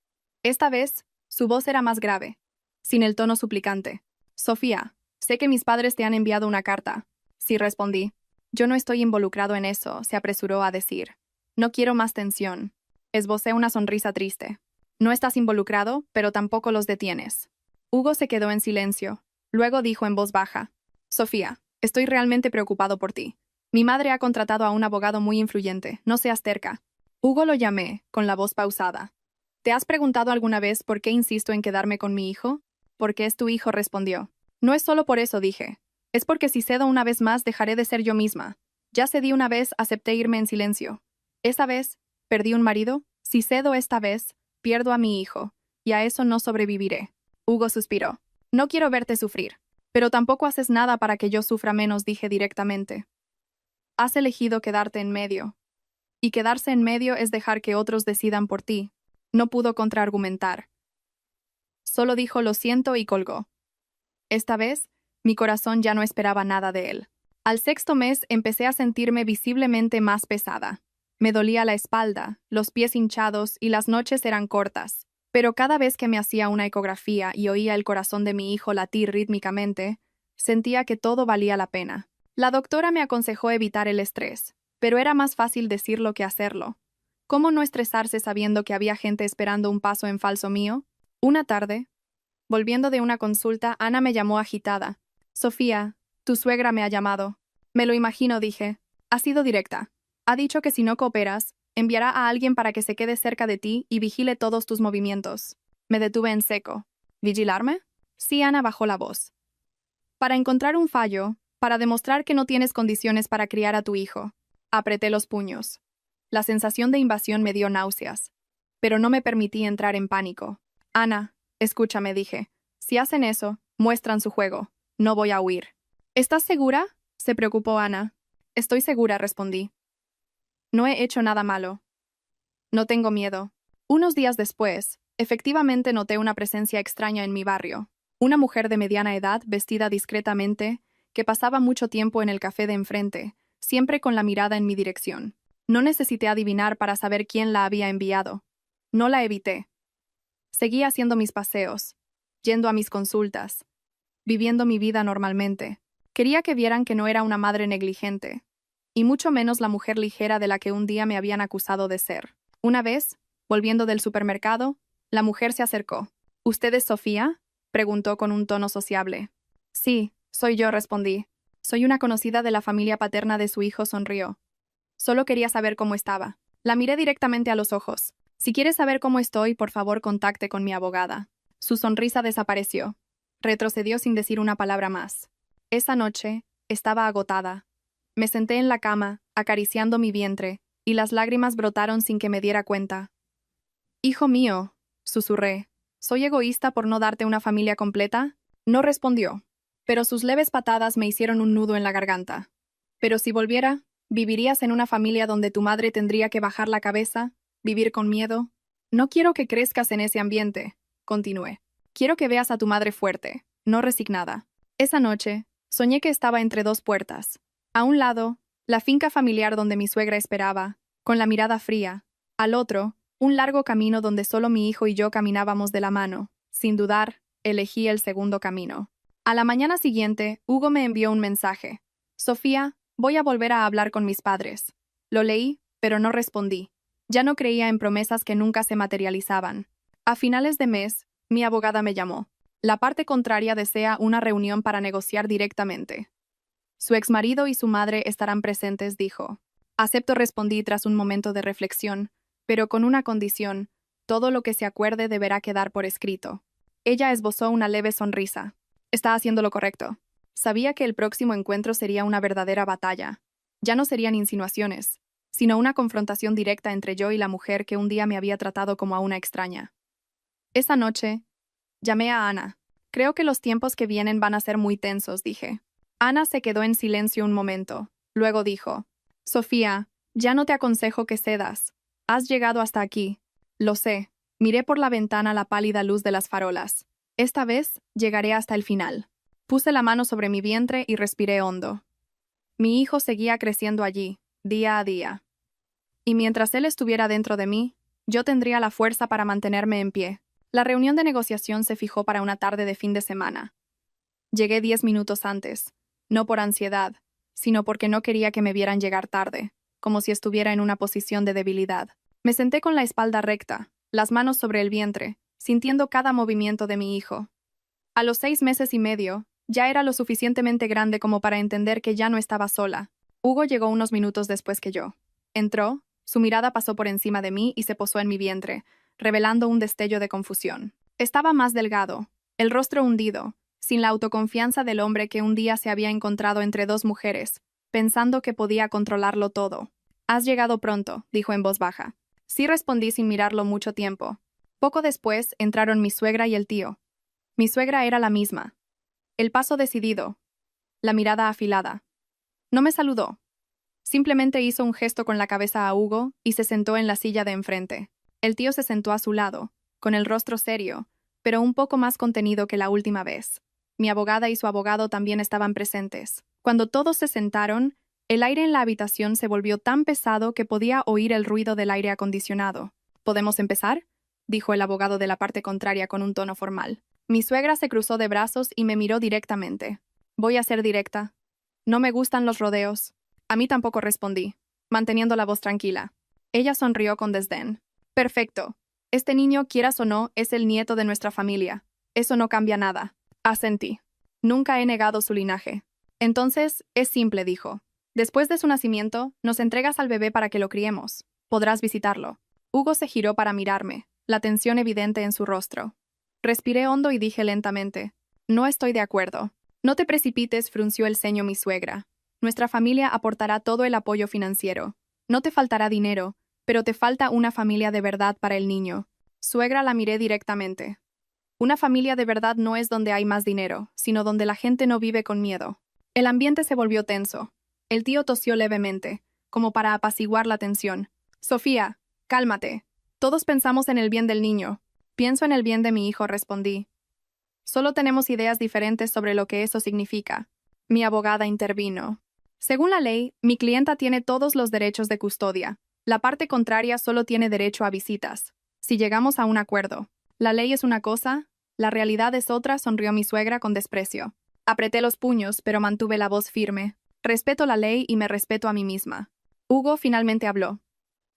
S1: Esta vez, su voz era más grave, sin el tono suplicante. «Sofía, sé que mis padres te han enviado una carta». Sí, respondí. «Yo no estoy involucrado en eso», se apresuró a decir. «No quiero más tensión». Esbocé una sonrisa triste. «No estás involucrado, pero tampoco los detienes». Hugo se quedó en silencio. Luego dijo en voz baja: «Sofía, estoy realmente preocupado por ti. Mi madre ha contratado a un abogado muy influyente. No seas terca». Hugo lo llamé, con la voz pausada. «¿Te has preguntado alguna vez por qué insisto en quedarme con mi hijo?» «Porque es tu hijo», respondió. «No es solo por eso», dije. «Es porque si cedo una vez más dejaré de ser yo misma. Ya cedí una vez, acepté irme en silencio. Esa vez, perdí un marido. Si cedo esta vez, pierdo a mi hijo, y a eso no sobreviviré». Hugo suspiró. «No quiero verte sufrir. Pero tampoco haces nada para que yo sufra menos», dije directamente. «Has elegido quedarte en medio. Y quedarse en medio es dejar que otros decidan por ti». No pudo contraargumentar. Solo dijo «lo siento» y colgó. Esta vez, mi corazón ya no esperaba nada de él. Al sexto mes empecé a sentirme visiblemente más pesada. Me dolía la espalda, los pies hinchados y las noches eran cortas. Pero cada vez que me hacía una ecografía y oía el corazón de mi hijo latir rítmicamente, sentía que todo valía la pena. La doctora me aconsejó evitar el estrés, pero era más fácil decirlo que hacerlo. ¿Cómo no estresarse sabiendo que había gente esperando un paso en falso mío? Una tarde, volviendo de una consulta, Ana me llamó agitada. «Sofía, tu suegra me ha llamado». «Me lo imagino», dije. «Ha sido directa. Ha dicho que si no cooperas, enviará a alguien para que se quede cerca de ti y vigile todos tus movimientos». Me detuve en seco. «¿Vigilarme?» Sí, Ana bajó la voz. «Para encontrar un fallo, para demostrar que no tienes condiciones para criar a tu hijo». Apreté los puños. La sensación de invasión me dio náuseas, pero no me permití entrar en pánico. «Ana, escúchame», dije. «Si hacen eso, muestran su juego. No voy a huir». «¿Estás segura?», se preocupó Ana. «Estoy segura», respondí. «No he hecho nada malo. No tengo miedo». Unos días después, efectivamente noté una presencia extraña en mi barrio. Una mujer de mediana edad, vestida discretamente, que pasaba mucho tiempo en el café de enfrente, siempre con la mirada en mi dirección. No necesité adivinar para saber quién la había enviado. No la evité. Seguí haciendo mis paseos, yendo a mis consultas, viviendo mi vida normalmente. Quería que vieran que no era una madre negligente, y mucho menos la mujer ligera de la que un día me habían acusado de ser. Una vez, volviendo del supermercado, la mujer se acercó. ¿Usted es Sofía?, preguntó con un tono sociable. Sí, soy yo, respondí. Soy una conocida de la familia paterna de su hijo, sonrió. Solo quería saber cómo estaba. La miré directamente a los ojos. Si quiere saber cómo estoy, por favor contacte con mi abogada. Su sonrisa desapareció. Retrocedió sin decir una palabra más. Esa noche, estaba agotada. Me senté en la cama, acariciando mi vientre, y las lágrimas brotaron sin que me diera cuenta. Hijo mío, susurré, ¿soy egoísta por no darte una familia completa? No respondió, pero sus leves patadas me hicieron un nudo en la garganta. Pero si volviera, ¿vivirías en una familia donde tu madre tendría que bajar la cabeza, vivir con miedo? No quiero que crezcas en ese ambiente, continué. Quiero que veas a tu madre fuerte, no resignada. Esa noche, soñé que estaba entre dos puertas. A un lado, la finca familiar donde mi suegra esperaba, con la mirada fría. Al otro, un largo camino donde solo mi hijo y yo caminábamos de la mano. Sin dudar, elegí el segundo camino. A la mañana siguiente, Hugo me envió un mensaje. Sofía, voy a volver a hablar con mis padres. Lo leí, pero no respondí. Ya no creía en promesas que nunca se materializaban. A finales de mes, mi abogada me llamó. La parte contraria desea una reunión para negociar directamente. Su exmarido y su madre estarán presentes, dijo. Acepto, respondí tras un momento de reflexión, pero con una condición: todo lo que se acuerde deberá quedar por escrito. Ella esbozó una leve sonrisa. Está haciendo lo correcto. Sabía que el próximo encuentro sería una verdadera batalla. Ya no serían insinuaciones, sino una confrontación directa entre yo y la mujer que un día me había tratado como a una extraña. Esa noche, llamé a Ana. Creo que los tiempos que vienen van a ser muy tensos, dije. Ana se quedó en silencio un momento. Luego dijo: Sofía, ya no te aconsejo que cedas. Has llegado hasta aquí. Lo sé. Miré por la ventana la pálida luz de las farolas. Esta vez llegaré hasta el final. Puse la mano sobre mi vientre y respiré hondo. Mi hijo seguía creciendo allí, día a día. Y mientras él estuviera dentro de mí, yo tendría la fuerza para mantenerme en pie. La reunión de negociación se fijó para una tarde de fin de semana. Llegué 10 minutos antes, no por ansiedad, sino porque no quería que me vieran llegar tarde, como si estuviera en una posición de debilidad. Me senté con la espalda recta, las manos sobre el vientre, sintiendo cada movimiento de mi hijo. A los 6 meses y medio, ya era lo suficientemente grande como para entender que ya no estaba sola. Hugo llegó unos minutos después que yo. Entró, su mirada pasó por encima de mí y se posó en mi vientre, revelando un destello de confusión. Estaba más delgado, el rostro hundido, sin la autoconfianza del hombre que un día se había encontrado entre dos mujeres, pensando que podía controlarlo todo. Has llegado pronto, dijo en voz baja. Sí, respondí sin mirarlo mucho tiempo. Poco después entraron mi suegra y el tío. Mi suegra era la misma. El paso decidido, la mirada afilada. No me saludó. Simplemente hizo un gesto con la cabeza a Hugo y se sentó en la silla de enfrente. El tío se sentó a su lado, con el rostro serio, pero un poco más contenido que la última vez. Mi abogada y su abogado también estaban presentes. Cuando todos se sentaron, el aire en la habitación se volvió tan pesado que podía oír el ruido del aire acondicionado. ¿Podemos empezar?, dijo el abogado de la parte contraria con un tono formal. Mi suegra se cruzó de brazos y me miró directamente. Voy a ser directa. No me gustan los rodeos. A mí tampoco, respondí, manteniendo la voz tranquila. Ella sonrió con desdén. Perfecto. Este niño, quieras o no, es el nieto de nuestra familia. Eso no cambia nada. Asentí. Nunca he negado su linaje. Entonces, es simple, dijo. Después de su nacimiento, nos entregas al bebé para que lo criemos. Podrás visitarlo. Hugo se giró para mirarme, la tensión evidente en su rostro. Respiré hondo y dije lentamente: no estoy de acuerdo. No te precipites, frunció el ceño mi suegra. Nuestra familia aportará todo el apoyo financiero. No te faltará dinero, pero te falta una familia de verdad para el niño. Suegra, la miré directamente. Una familia de verdad no es donde hay más dinero, sino donde la gente no vive con miedo. El ambiente se volvió tenso. El tío tosió levemente, como para apaciguar la tensión. Sofía, cálmate. Todos pensamos en el bien del niño. Pienso en el bien de mi hijo, respondí. Solo tenemos ideas diferentes sobre lo que eso significa. Mi abogada intervino. Según la ley, mi clienta tiene todos los derechos de custodia. La parte contraria solo tiene derecho a visitas. Si llegamos a un acuerdo. La ley es una cosa, la realidad es otra, sonrió mi suegra con desprecio. Apreté los puños, pero mantuve la voz firme. Respeto la ley y me respeto a mí misma. Hugo finalmente habló.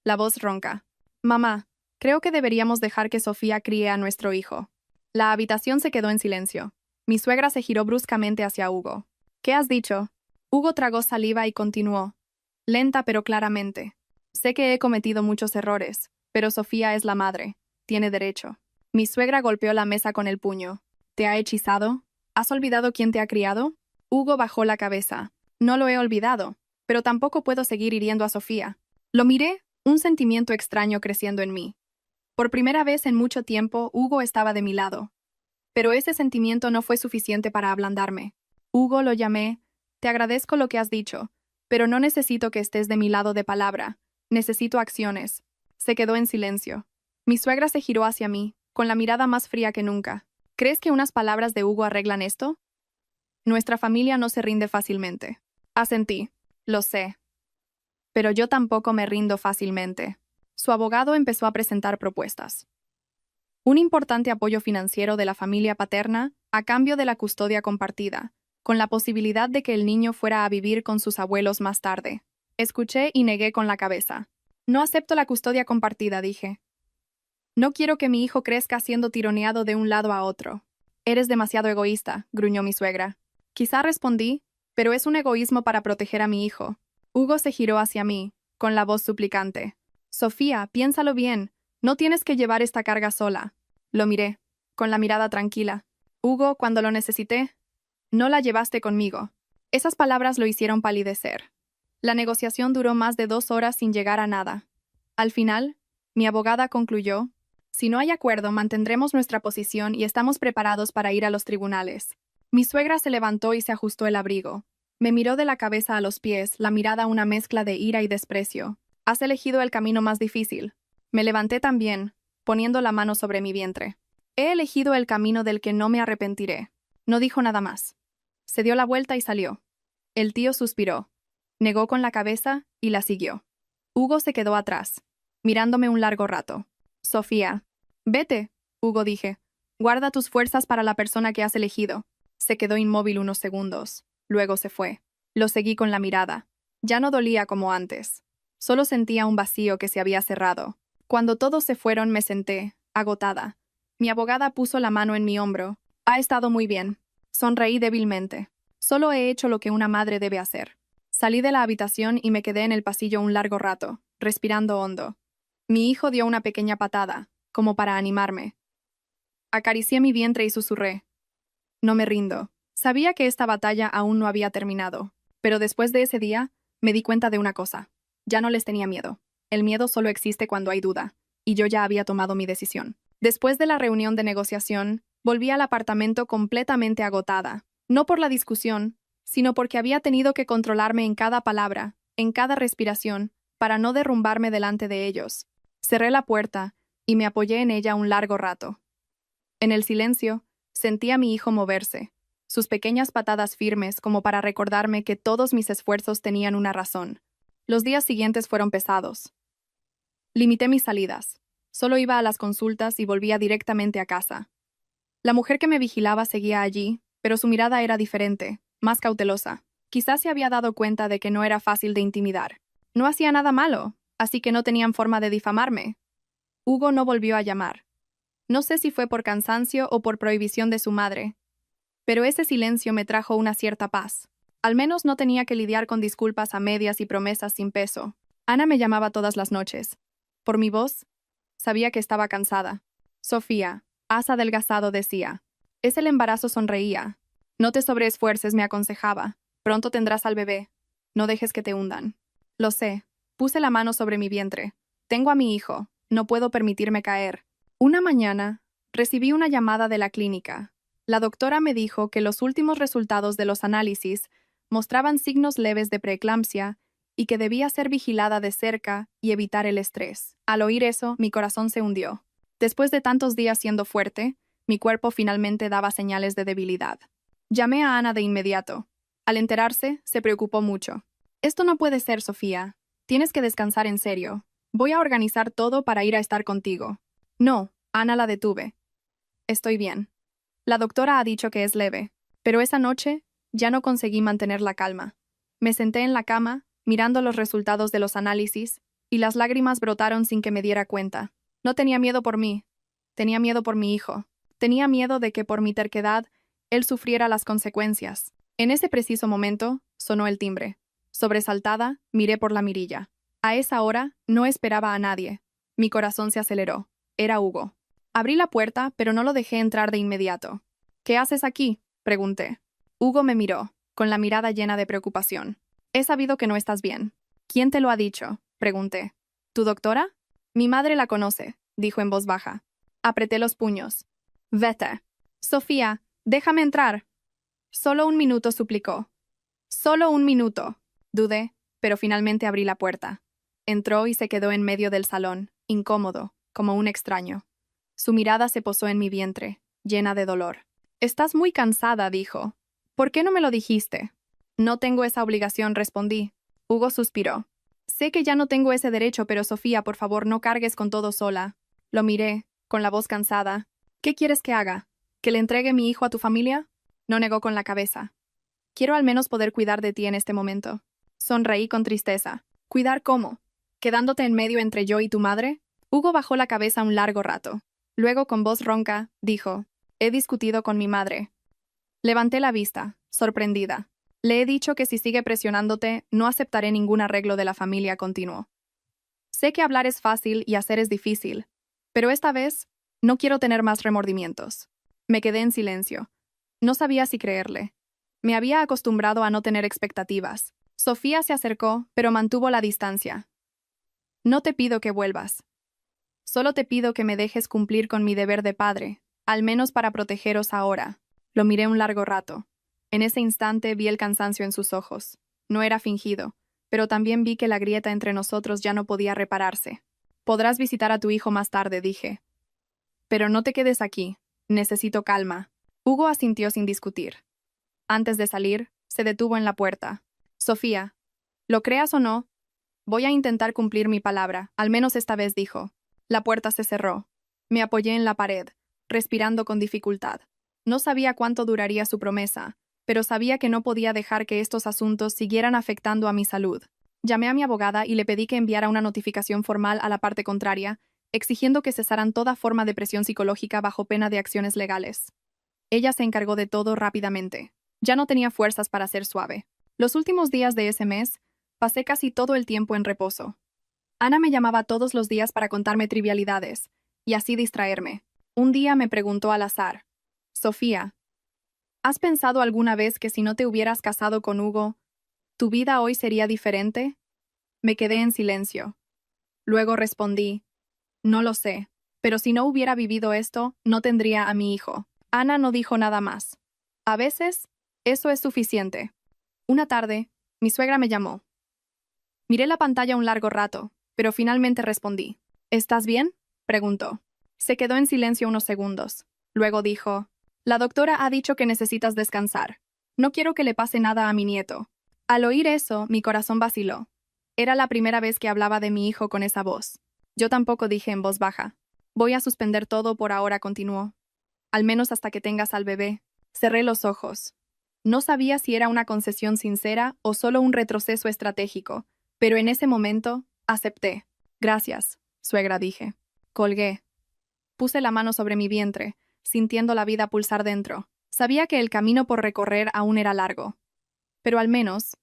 S1: La voz ronca. Mamá, creo que deberíamos dejar que Sofía críe a nuestro hijo. La habitación se quedó en silencio. Mi suegra se giró bruscamente hacia Hugo. ¿Qué has dicho? Hugo tragó saliva y continuó. Lenta pero claramente. Sé que he cometido muchos errores, pero Sofía es la madre. Tiene derecho. Mi suegra golpeó la mesa con el puño. ¿Te ha hechizado? ¿Has olvidado quién te ha criado? Hugo bajó la cabeza. No lo he olvidado, pero tampoco puedo seguir hiriendo a Sofía. Lo miré, un sentimiento extraño creciendo en mí. Por primera vez en mucho tiempo, Hugo estaba de mi lado. Pero ese sentimiento no fue suficiente para ablandarme. Hugo, lo llamé. Te agradezco lo que has dicho, pero no necesito que estés de mi lado de palabra. Necesito acciones. Se quedó en silencio. Mi suegra se giró hacia mí, con la mirada más fría que nunca. ¿Crees que unas palabras de Hugo arreglan esto? Nuestra familia no se rinde fácilmente. Asentí. Lo sé. Pero yo tampoco me rindo fácilmente. Su abogado empezó a presentar propuestas. Un importante apoyo financiero de la familia paterna a cambio de la custodia compartida, con la posibilidad de que el niño fuera a vivir con sus abuelos más tarde. Escuché y negué con la cabeza. No acepto la custodia compartida, dije. No quiero que mi hijo crezca siendo tironeado de un lado a otro. Eres demasiado egoísta, gruñó mi suegra. Quizá respondí, pero es un egoísmo para proteger a mi hijo. Hugo se giró hacia mí, con la voz suplicante. Sofía, piénsalo bien. No tienes que llevar esta carga sola. Lo miré, con la mirada tranquila. Hugo, cuando lo necesité, no la llevaste conmigo. Esas palabras lo hicieron palidecer. La negociación duró más de 2 horas sin llegar a nada. Al final, mi abogada concluyó, si no hay acuerdo, mantendremos nuestra posición y estamos preparados para ir a los tribunales. Mi suegra se levantó y se ajustó el abrigo. Me miró de la cabeza a los pies, la mirada una mezcla de ira y desprecio. Has elegido el camino más difícil. Me levanté también, poniendo la mano sobre mi vientre. He elegido el camino del que no me arrepentiré. No dijo nada más. Se dio la vuelta y salió. El tío suspiró. Negó con la cabeza y la siguió. Hugo se quedó atrás, mirándome un largo rato. Sofía. Vete, Hugo, dije. Guarda tus fuerzas para la persona que has elegido. Se quedó inmóvil unos segundos. Luego se fue. Lo seguí con la mirada. Ya no dolía como antes. Solo sentía un vacío que se había cerrado. Cuando todos se fueron me senté, agotada. Mi abogada puso la mano en mi hombro. Ha estado muy bien. Sonreí débilmente. Solo he hecho lo que una madre debe hacer. Salí de la habitación y me quedé en el pasillo un largo rato, respirando hondo. Mi hijo dio una pequeña patada, como para animarme. Acaricié mi vientre y susurré. No me rindo. Sabía que esta batalla aún no había terminado, pero después de ese día, me di cuenta de una cosa. Ya no les tenía miedo. El miedo solo existe cuando hay duda, y yo ya había tomado mi decisión. Después de la reunión de negociación, volví al apartamento completamente agotada, no por la discusión, sino porque había tenido que controlarme en cada palabra, en cada respiración, para no derrumbarme delante de ellos. Cerré la puerta y me apoyé en ella un largo rato. En el silencio, sentí a mi hijo moverse, sus pequeñas patadas firmes como para recordarme que todos mis esfuerzos tenían una razón. Los días siguientes fueron pesados. Limité mis salidas. Solo iba a las consultas y volvía directamente a casa. La mujer que me vigilaba seguía allí, pero su mirada era diferente, más cautelosa. Quizás se había dado cuenta de que no era fácil de intimidar. No hacía nada malo, así que no tenían forma de difamarme. Hugo no volvió a llamar. No sé si fue por cansancio o por prohibición de su madre, pero ese silencio me trajo una cierta paz. Al menos no tenía que lidiar con disculpas a medias y promesas sin peso. Ana me llamaba todas las noches. Por mi voz, sabía que estaba cansada. Sofía, has adelgazado, decía. Es el embarazo, sonreía. No te sobreesfuerces, me aconsejaba. Pronto tendrás al bebé. No dejes que te hundan. Lo sé. Puse la mano sobre mi vientre. Tengo a mi hijo. No puedo permitirme caer. Una mañana, recibí una llamada de la clínica. La doctora me dijo que los últimos resultados de los análisis mostraban signos leves de preeclampsia y que debía ser vigilada de cerca y evitar el estrés. Al oír eso, mi corazón se hundió. Después de tantos días siendo fuerte, mi cuerpo finalmente daba señales de debilidad. Llamé a Ana de inmediato. Al enterarse, se preocupó mucho. Esto no puede ser, Sofía. Tienes que descansar en serio. Voy a organizar todo para ir a estar contigo. No, Ana la detuve. Estoy bien. La doctora ha dicho que es leve, pero esa noche ya no conseguí mantener la calma. Me senté en la cama, mirando los resultados de los análisis, y las lágrimas brotaron sin que me diera cuenta. No tenía miedo por mí. Tenía miedo por mi hijo. Tenía miedo de que por mi terquedad él sufriera las consecuencias. En ese preciso momento, sonó el timbre. Sobresaltada, miré por la mirilla. A esa hora, no esperaba a nadie. Mi corazón se aceleró. Era Hugo. Abrí la puerta, pero no lo dejé entrar de inmediato. ¿Qué haces aquí?, pregunté. Hugo me miró, con la mirada llena de preocupación. He sabido que no estás bien. ¿Quién te lo ha dicho?, pregunté. ¿Tu doctora? Mi madre la conoce, dijo en voz baja. Apreté los puños. Vete. Sofía, déjame entrar. Solo un minuto, suplicó. Solo un minuto. Dudé, pero finalmente abrí la puerta. Entró y se quedó en medio del salón, incómodo, como un extraño. Su mirada se posó en mi vientre, llena de dolor. Estás muy cansada, dijo. ¿Por qué no me lo dijiste? No tengo esa obligación, respondí. Hugo suspiró. Sé que ya no tengo ese derecho, pero Sofía, por favor, no cargues con todo sola. Lo miré, con la voz cansada. ¿Qué quieres que haga? ¿Que le entregue mi hijo a tu familia? No negó con la cabeza. Quiero al menos poder cuidar de ti en este momento. Sonreí con tristeza. ¿Cuidar cómo? ¿Quedándote en medio entre yo y tu madre? Hugo bajó la cabeza un largo rato. Luego, con voz ronca, dijo, he discutido con mi madre. Levanté la vista, sorprendida. Le he dicho que si sigue presionándote, no aceptaré ningún arreglo de la familia, continuó. Sé que hablar es fácil y hacer es difícil, pero esta vez no quiero tener más remordimientos. Me quedé en silencio. No sabía si creerle. Me había acostumbrado a no tener expectativas. Sofía se acercó, pero mantuvo la distancia. No te pido que vuelvas. Solo te pido que me dejes cumplir con mi deber de padre, al menos para protegeros ahora. Lo miré un largo rato. En ese instante vi el cansancio en sus ojos. No era fingido, pero también vi que la grieta entre nosotros ya no podía repararse. Podrás visitar a tu hijo más tarde, dije. Pero no te quedes aquí. Necesito calma. Hugo asintió sin discutir. Antes de salir, se detuvo en la puerta. Sofía, lo creas o no, voy a intentar cumplir mi palabra, al menos esta vez, dijo. La puerta se cerró. Me apoyé en la pared, respirando con dificultad. No sabía cuánto duraría su promesa, pero sabía que no podía dejar que estos asuntos siguieran afectando a mi salud. Llamé a mi abogada y le pedí que enviara una notificación formal a la parte contraria, exigiendo que cesaran toda forma de presión psicológica bajo pena de acciones legales. Ella se encargó de todo rápidamente. Ya no tenía fuerzas para ser suave. Los últimos días de ese mes, pasé casi todo el tiempo en reposo. Ana me llamaba todos los días para contarme trivialidades, y así distraerme. Un día me preguntó al azar, Sofía, ¿has pensado alguna vez que si no te hubieras casado con Hugo, tu vida hoy sería diferente? Me quedé en silencio. Luego respondí, no lo sé, pero si no hubiera vivido esto, no tendría a mi hijo. Ana no dijo nada más. A veces, eso es suficiente. Una tarde, mi suegra me llamó. Miré la pantalla un largo rato, pero finalmente respondí. ¿Estás bien?, preguntó. Se quedó en silencio unos segundos. Luego dijo, la doctora ha dicho que necesitas descansar. No quiero que le pase nada a mi nieto. Al oír eso, mi corazón vaciló. Era la primera vez que hablaba de mi hijo con esa voz. Yo tampoco dije en voz baja. Voy a suspender todo por ahora, continuó. Al menos hasta que tengas al bebé. Cerré los ojos. No sabía si era una concesión sincera o solo un retroceso estratégico, pero en ese momento, acepté. Gracias, suegra, dije. Colgué. Puse la mano sobre mi vientre, sintiendo la vida pulsar dentro. Sabía que el camino por recorrer aún era largo. Pero al menos,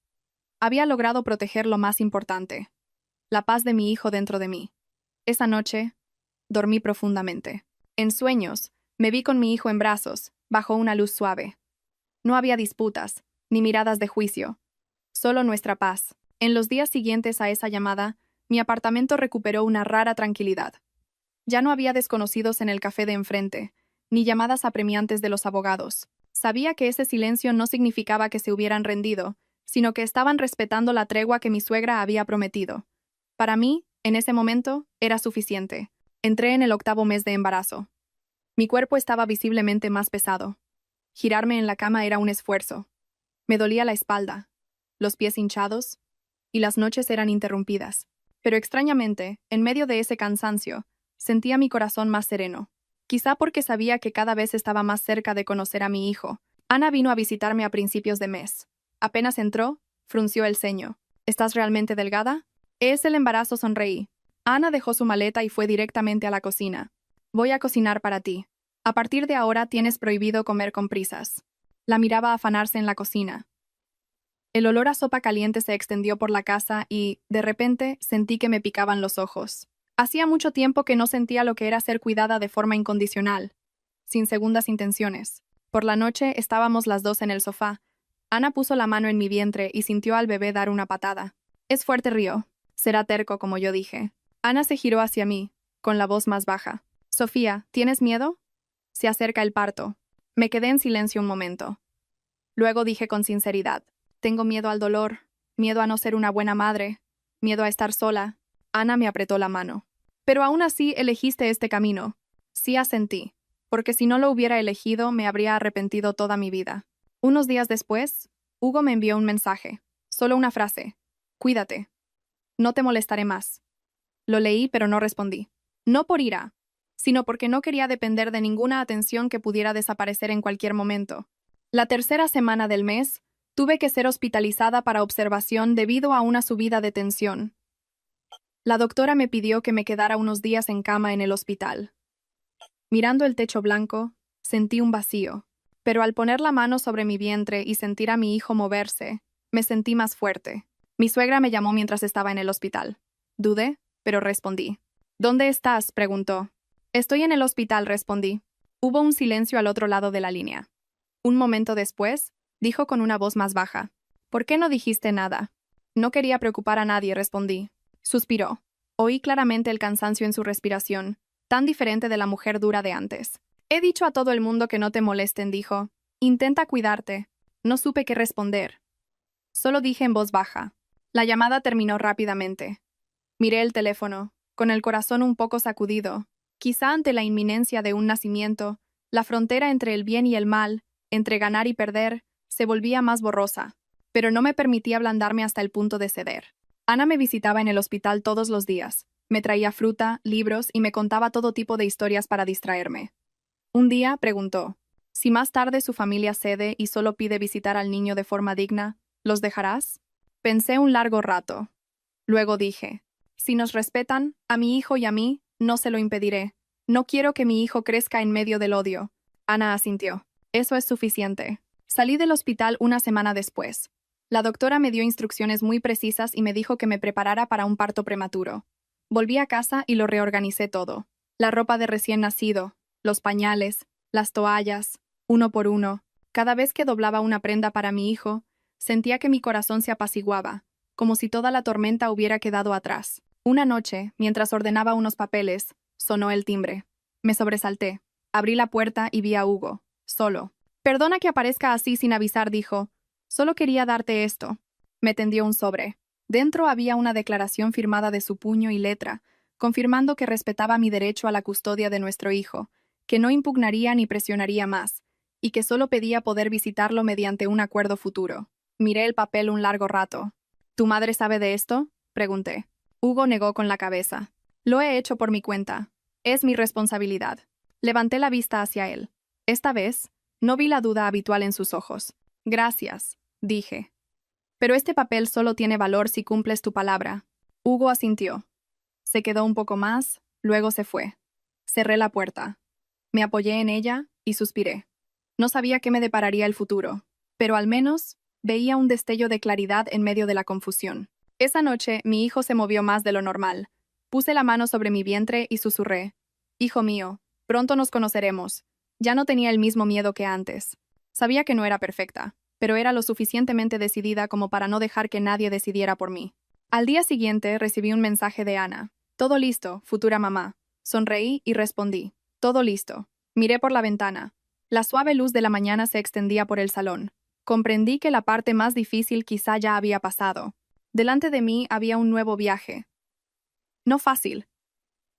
S1: había logrado proteger lo más importante, la paz de mi hijo dentro de mí. Esa noche, dormí profundamente. En sueños, me vi con mi hijo en brazos, bajo una luz suave. No había disputas, ni miradas de juicio. Solo nuestra paz. En los días siguientes a esa llamada, mi apartamento recuperó una rara tranquilidad. Ya no había desconocidos en el café de enfrente, ni llamadas apremiantes de los abogados. Sabía que ese silencio no significaba que se hubieran rendido, sino que estaban respetando la tregua que mi suegra había prometido. Para mí, en ese momento, era suficiente. Entré en el 8º mes de embarazo. Mi cuerpo estaba visiblemente más pesado. Girarme en la cama era un esfuerzo. Me dolía la espalda, los pies hinchados, y las noches eran interrumpidas. Pero extrañamente, en medio de ese cansancio, sentía mi corazón más sereno. Quizá porque sabía que cada vez estaba más cerca de conocer a mi hijo. Ana vino a visitarme a principios de mes. Apenas entró, frunció el ceño. ¿Estás realmente delgada? Es el embarazo, sonreí. Ana dejó su maleta y fue directamente a la cocina. Voy a cocinar para ti. A partir de ahora tienes prohibido comer con prisas. La miraba afanarse en la cocina. El olor a sopa caliente se extendió por la casa y, de repente, sentí que me picaban los ojos. Hacía mucho tiempo que no sentía lo que era ser cuidada de forma incondicional, sin segundas intenciones. Por la noche estábamos las dos en el sofá. Ana puso la mano en mi vientre y sintió al bebé dar una patada. Es fuerte, río. Será terco, como yo dije. Ana se giró hacia mí, con la voz más baja. Sofía, ¿tienes miedo? Se acerca el parto. Me quedé en silencio un momento. Luego dije con sinceridad. Tengo miedo al dolor, miedo a no ser una buena madre, miedo a estar sola. Ana me apretó la mano. Pero aún así elegiste este camino. Sí, asentí, porque si no lo hubiera elegido me habría arrepentido toda mi vida. Unos días después, Hugo me envió un mensaje. Solo una frase. Cuídate. No te molestaré más. Lo leí pero no respondí. No por ira, sino porque no quería depender de ninguna atención que pudiera desaparecer en cualquier momento. La tercera semana del mes, tuve que ser hospitalizada para observación debido a una subida de tensión. La doctora me pidió que me quedara unos días en cama en el hospital. Mirando el techo blanco, sentí un vacío, pero al poner la mano sobre mi vientre y sentir a mi hijo moverse, me sentí más fuerte. Mi suegra me llamó mientras estaba en el hospital. Dudé, pero respondí. ¿Dónde estás?, preguntó. Estoy en el hospital, respondí. Hubo un silencio al otro lado de la línea. Un momento después, dijo con una voz más baja. ¿Por qué no dijiste nada? No quería preocupar a nadie, respondí. Suspiró. Oí claramente el cansancio en su respiración, tan diferente de la mujer dura de antes. He dicho a todo el mundo que no te molesten, dijo. Intenta cuidarte. No supe qué responder. Solo dije en voz baja. La llamada terminó rápidamente. Miré el teléfono, con el corazón un poco sacudido. Quizá ante la inminencia de un nacimiento, la frontera entre el bien y el mal, entre ganar y perder, se volvía más borrosa, pero no me permitía ablandarme hasta el punto de ceder. Ana me visitaba en el hospital todos los días. Me traía fruta, libros y me contaba todo tipo de historias para distraerme. Un día preguntó, si más tarde su familia cede y solo pide visitar al niño de forma digna, ¿los dejarás? Pensé un largo rato. Luego dije, si nos respetan, a mi hijo y a mí, no se lo impediré. No quiero que mi hijo crezca en medio del odio. Ana asintió. Eso es suficiente. Salí del hospital una semana después. La doctora me dio instrucciones muy precisas y me dijo que me preparara para un parto prematuro. Volví a casa y lo reorganicé todo. La ropa de recién nacido, los pañales, las toallas, uno por uno. Cada vez que doblaba una prenda para mi hijo, sentía que mi corazón se apaciguaba, como si toda la tormenta hubiera quedado atrás. Una noche, mientras ordenaba unos papeles, sonó el timbre. Me sobresalté. Abrí la puerta y vi a Hugo, solo. Perdona que aparezca así sin avisar, dijo. Solo quería darte esto. Me tendió un sobre. Dentro había una declaración firmada de su puño y letra, confirmando que respetaba mi derecho a la custodia de nuestro hijo, que no impugnaría ni presionaría más, y que solo pedía poder visitarlo mediante un acuerdo futuro. Miré el papel un largo rato. ¿Tu madre sabe de esto?, pregunté. Hugo negó con la cabeza. Lo he hecho por mi cuenta. Es mi responsabilidad. Levanté la vista hacia él. Esta vez, no vi la duda habitual en sus ojos. Gracias, dije. Pero este papel solo tiene valor si cumples tu palabra. Hugo asintió. Se quedó un poco más, luego se fue. Cerré la puerta. Me apoyé en ella y suspiré. No sabía qué me depararía el futuro, pero al menos veía un destello de claridad en medio de la confusión. Esa noche, mi hijo se movió más de lo normal. Puse la mano sobre mi vientre y susurré. Hijo mío, pronto nos conoceremos. Ya no tenía el mismo miedo que antes. Sabía que no era perfecta, pero era lo suficientemente decidida como para no dejar que nadie decidiera por mí. Al día siguiente recibí un mensaje de Ana. Todo listo, futura mamá. Sonreí y respondí. Todo listo. Miré por la ventana. La suave luz de la mañana se extendía por el salón. Comprendí que la parte más difícil quizá ya había pasado. Delante de mí había un nuevo viaje. No fácil,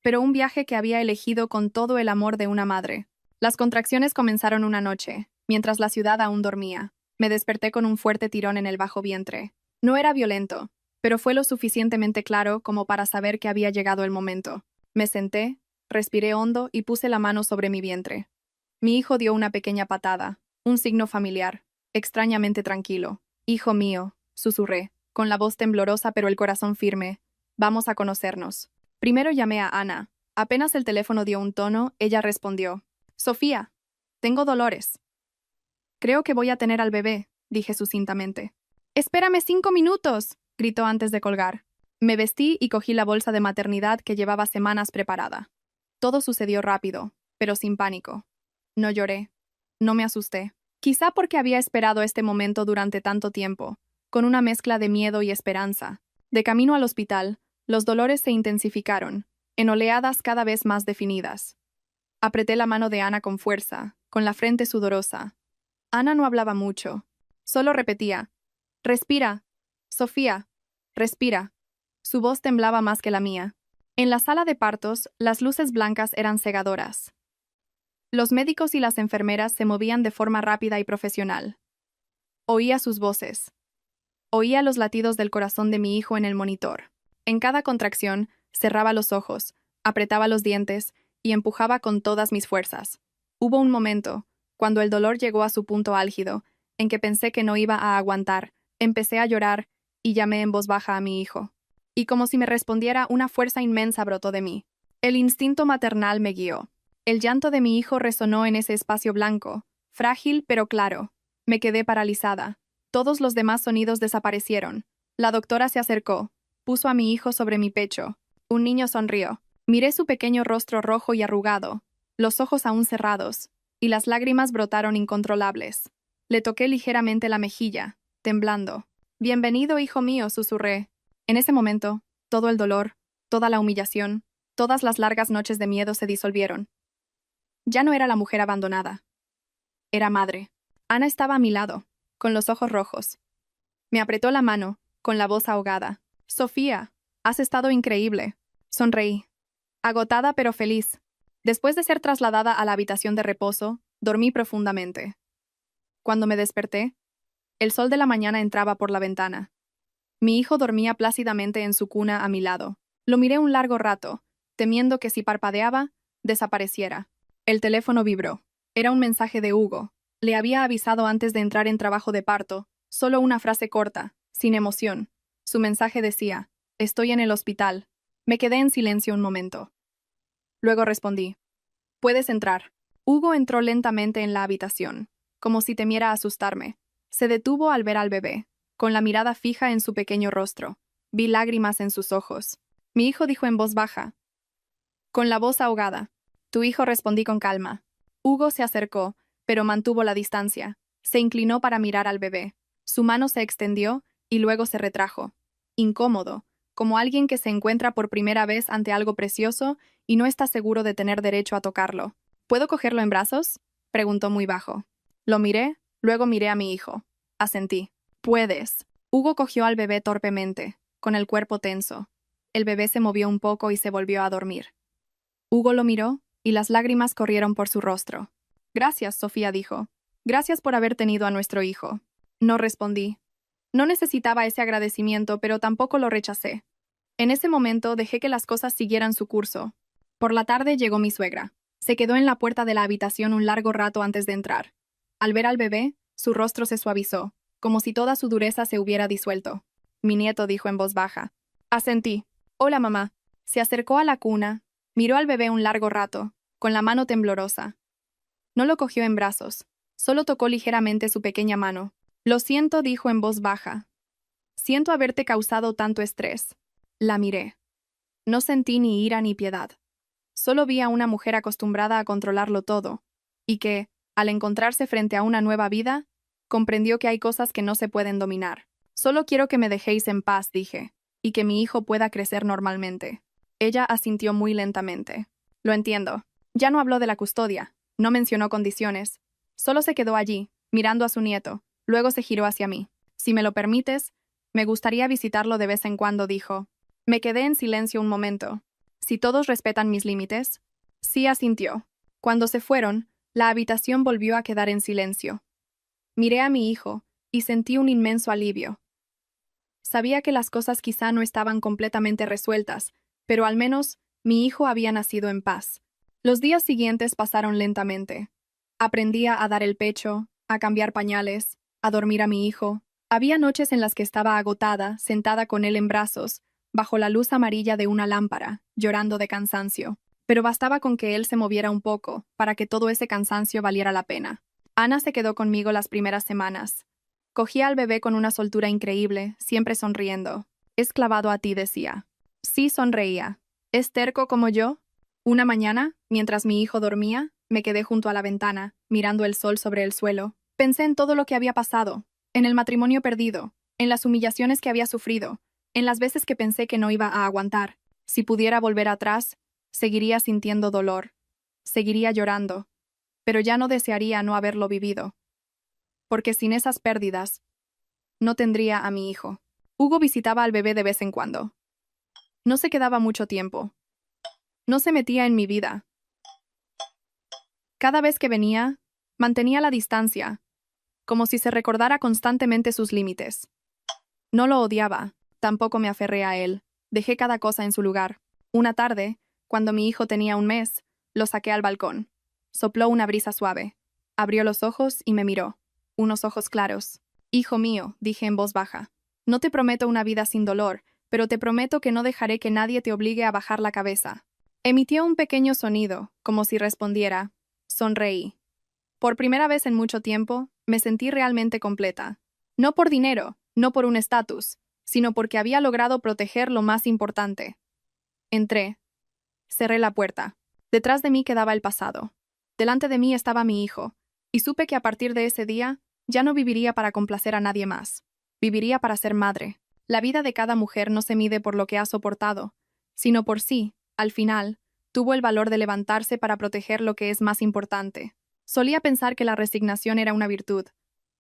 S1: pero un viaje que había elegido con todo el amor de una madre. Las contracciones comenzaron una noche, mientras la ciudad aún dormía. Me desperté con un fuerte tirón en el bajo vientre. No era violento, pero fue lo suficientemente claro como para saber que había llegado el momento. Me senté, respiré hondo y puse la mano sobre mi vientre. Mi hijo dio una pequeña patada, un signo familiar, extrañamente tranquilo. Hijo mío, susurré, con la voz temblorosa pero el corazón firme. Vamos a conocernos. Primero llamé a Ana. Apenas el teléfono dio un tono, ella respondió. Sofía, tengo dolores. Creo que voy a tener al bebé, dije sucintamente. Espérame 5 minutos, gritó antes de colgar. Me vestí y cogí la bolsa de maternidad que llevaba semanas preparada. Todo sucedió rápido, pero sin pánico. No lloré. No me asusté. Quizá porque había esperado este momento durante tanto tiempo, con una mezcla de miedo y esperanza. De camino al hospital, los dolores se intensificaron, en oleadas cada vez más definidas. Apreté la mano de Ana con fuerza, con la frente sudorosa. Ana no hablaba mucho. Solo repetía, respira, Sofía, respira. Su voz temblaba más que la mía. En la sala de partos, las luces blancas eran cegadoras. Los médicos y las enfermeras se movían de forma rápida y profesional. Oía sus voces. Oía los latidos del corazón de mi hijo en el monitor. En cada contracción, cerraba los ojos, apretaba los dientes y empujaba con todas mis fuerzas. Hubo un momento, cuando el dolor llegó a su punto álgido, en que pensé que no iba a aguantar, empecé a llorar y llamé en voz baja a mi hijo. Y como si me respondiera, una fuerza inmensa brotó de mí. El instinto maternal me guió. El llanto de mi hijo resonó en ese espacio blanco, frágil pero claro. Me quedé paralizada. Todos los demás sonidos desaparecieron. La doctora se acercó, puso a mi hijo sobre mi pecho. Un niño sonrió. Miré su pequeño rostro rojo y arrugado, los ojos aún cerrados, y las lágrimas brotaron incontrolables. Le toqué ligeramente la mejilla, temblando. Bienvenido, hijo mío, susurré. En ese momento, todo el dolor, toda la humillación, todas las largas noches de miedo se disolvieron. Ya no era la mujer abandonada. Era madre. Ana estaba a mi lado, con los ojos rojos. Me apretó la mano, con la voz ahogada. Sofía, has estado increíble. Sonreí. Agotada pero feliz. Después de ser trasladada a la habitación de reposo, dormí profundamente. Cuando me desperté, el sol de la mañana entraba por la ventana. Mi hijo dormía plácidamente en su cuna a mi lado. Lo miré un largo rato, temiendo que si parpadeaba, desapareciera. El teléfono vibró. Era un mensaje de Hugo. Le había avisado antes de entrar en trabajo de parto, solo una frase corta, sin emoción. Su mensaje decía, estoy en el hospital. Me quedé en silencio un momento. Luego respondí, puedes entrar. Hugo entró lentamente en la habitación, como si temiera asustarme. Se detuvo al ver al bebé, con la mirada fija en su pequeño rostro. Vi lágrimas en sus ojos. Mi hijo dijo en voz baja, con la voz ahogada. Tu hijo, respondí con calma. Hugo se acercó, pero mantuvo la distancia. Se inclinó para mirar al bebé. Su mano se extendió y luego se retrajo. Incómodo, como alguien que se encuentra por primera vez ante algo precioso y no está seguro de tener derecho a tocarlo. ¿Puedo cogerlo en brazos?, preguntó muy bajo. Lo miré, luego miré a mi hijo. Asentí. Puedes. Hugo cogió al bebé torpemente, con el cuerpo tenso. El bebé se movió un poco y se volvió a dormir. Hugo lo miró, y las lágrimas corrieron por su rostro. Gracias, Sofía dijo. Gracias por haber tenido a nuestro hijo. No respondí. No necesitaba ese agradecimiento, pero tampoco lo rechacé. En ese momento dejé que las cosas siguieran su curso. Por la tarde llegó mi suegra. Se quedó en la puerta de la habitación un largo rato antes de entrar. Al ver al bebé, su rostro se suavizó, como si toda su dureza se hubiera disuelto. Mi nieto dijo en voz baja. Asentí. Hola, mamá. Se acercó a la cuna, miró al bebé un largo rato, con la mano temblorosa. No lo cogió en brazos, solo tocó ligeramente su pequeña mano. Lo siento, dijo en voz baja. Siento haberte causado tanto estrés. La miré. No sentí ni ira ni piedad. Solo vi a una mujer acostumbrada a controlarlo todo, y que, al encontrarse frente a una nueva vida, comprendió que hay cosas que no se pueden dominar. Solo quiero que me dejéis en paz, dije, y que mi hijo pueda crecer normalmente. Ella asintió muy lentamente. Lo entiendo. Ya no habló de la custodia, no mencionó condiciones. Solo se quedó allí, mirando a su nieto. Luego se giró hacia mí. Si me lo permites, me gustaría visitarlo de vez en cuando, dijo. Me quedé en silencio un momento. Si todos respetan mis límites. Sí, asintió. Cuando se fueron, la habitación volvió a quedar en silencio. Miré a mi hijo, y sentí un inmenso alivio. Sabía que las cosas quizá no estaban completamente resueltas, pero al menos mi hijo había nacido en paz. Los días siguientes pasaron lentamente. Aprendía a dar el pecho, a cambiar pañales, a dormir a mi hijo. Había noches en las que estaba agotada, sentada con él en brazos, bajo la luz amarilla de una lámpara, llorando de cansancio. Pero bastaba con que él se moviera un poco, para que todo ese cansancio valiera la pena. Ana se quedó conmigo las primeras semanas. Cogía al bebé con una soltura increíble, siempre sonriendo. «Es clavado a ti», decía. Sí, sonreía. ¿Es terco como yo? Una mañana, mientras mi hijo dormía, me quedé junto a la ventana, mirando el sol sobre el suelo. Pensé en todo lo que había pasado, en el matrimonio perdido, en las humillaciones que había sufrido, en las veces que pensé que no iba a aguantar. Si pudiera volver atrás, seguiría sintiendo dolor, seguiría llorando, pero ya no desearía no haberlo vivido. Porque sin esas pérdidas, no tendría a mi hijo. Hugo visitaba al bebé de vez en cuando. No se quedaba mucho tiempo. No se metía en mi vida. Cada vez que venía, mantenía la distancia, como si se recordara constantemente sus límites. No lo odiaba, tampoco me aferré a él. Dejé cada cosa en su lugar. Una tarde, cuando mi hijo tenía 1 mes, lo saqué al balcón. Sopló una brisa suave. Abrió los ojos y me miró. Unos ojos claros. «Hijo mío», dije en voz baja, «no te prometo una vida sin dolor, pero te prometo que no dejaré que nadie te obligue a bajar la cabeza». Emitió un pequeño sonido, como si respondiera. Sonreí. Por primera vez en mucho tiempo, me sentí realmente completa. No por dinero, no por un estatus, sino porque había logrado proteger lo más importante. Entré. Cerré la puerta. Detrás de mí quedaba el pasado. Delante de mí estaba mi hijo, y supe que a partir de ese día ya no viviría para complacer a nadie más. Viviría para ser madre. La vida de cada mujer no se mide por lo que ha soportado, sino por sí, al final, tuvo el valor de levantarse para proteger lo que es más importante. Solía pensar que la resignación era una virtud,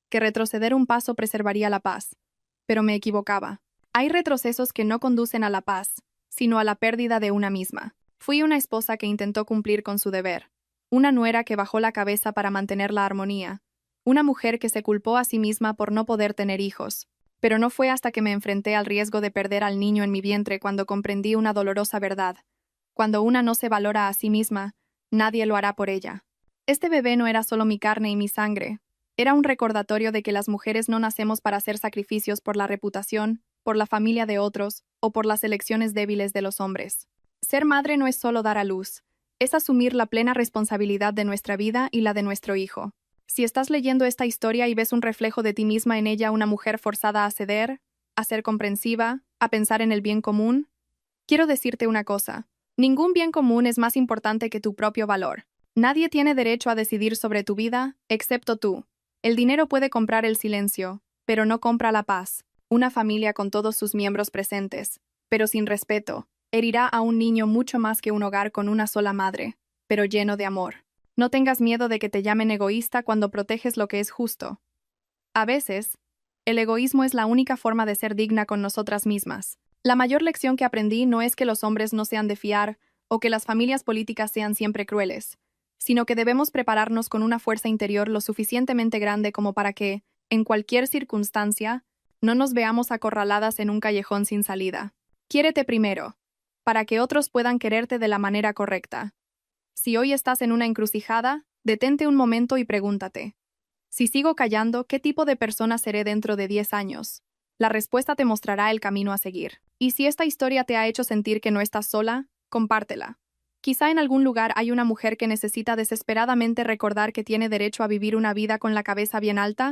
S1: que retroceder un paso preservaría la paz. Pero me equivocaba. Hay retrocesos que no conducen a la paz, sino a la pérdida de una misma. Fui una esposa que intentó cumplir con su deber, una nuera que bajó la cabeza para mantener la armonía, una mujer que se culpó a sí misma por no poder tener hijos. Pero no fue hasta que me enfrenté al riesgo de perder al niño en mi vientre cuando comprendí una dolorosa verdad. Cuando una no se valora a sí misma, nadie lo hará por ella. Este bebé no era solo mi carne y mi sangre, era un recordatorio de que las mujeres no nacemos para hacer sacrificios por la reputación, por la familia de otros o por las elecciones débiles de los hombres. Ser madre no es solo dar a luz, es asumir la plena responsabilidad de nuestra vida y la de nuestro hijo. Si estás leyendo esta historia y ves un reflejo de ti misma en ella, una mujer forzada a ceder, a ser comprensiva, a pensar en el bien común, quiero decirte una cosa. Ningún bien común es más importante que tu propio valor. Nadie tiene derecho a decidir sobre tu vida, excepto tú. El dinero puede comprar el silencio, pero no compra la paz. Una familia con todos sus miembros presentes, pero sin respeto, herirá a un niño mucho más que un hogar con una sola madre, pero lleno de amor. No tengas miedo de que te llamen egoísta cuando proteges lo que es justo. A veces, el egoísmo es la única forma de ser digna con nosotras mismas. La mayor lección que aprendí no es que los hombres no sean de fiar o que las familias políticas sean siempre crueles, sino que debemos prepararnos con una fuerza interior lo suficientemente grande como para que, en cualquier circunstancia, no nos veamos acorraladas en un callejón sin salida. Quiérete primero, para que otros puedan quererte de la manera correcta. Si hoy estás en una encrucijada, detente un momento y pregúntate: si sigo callando, ¿qué tipo de persona seré dentro de 10 años? La respuesta te mostrará el camino a seguir. Y si esta historia te ha hecho sentir que no estás sola, compártela. Quizá en algún lugar hay una mujer que necesita desesperadamente recordar que tiene derecho a vivir una vida con la cabeza bien alta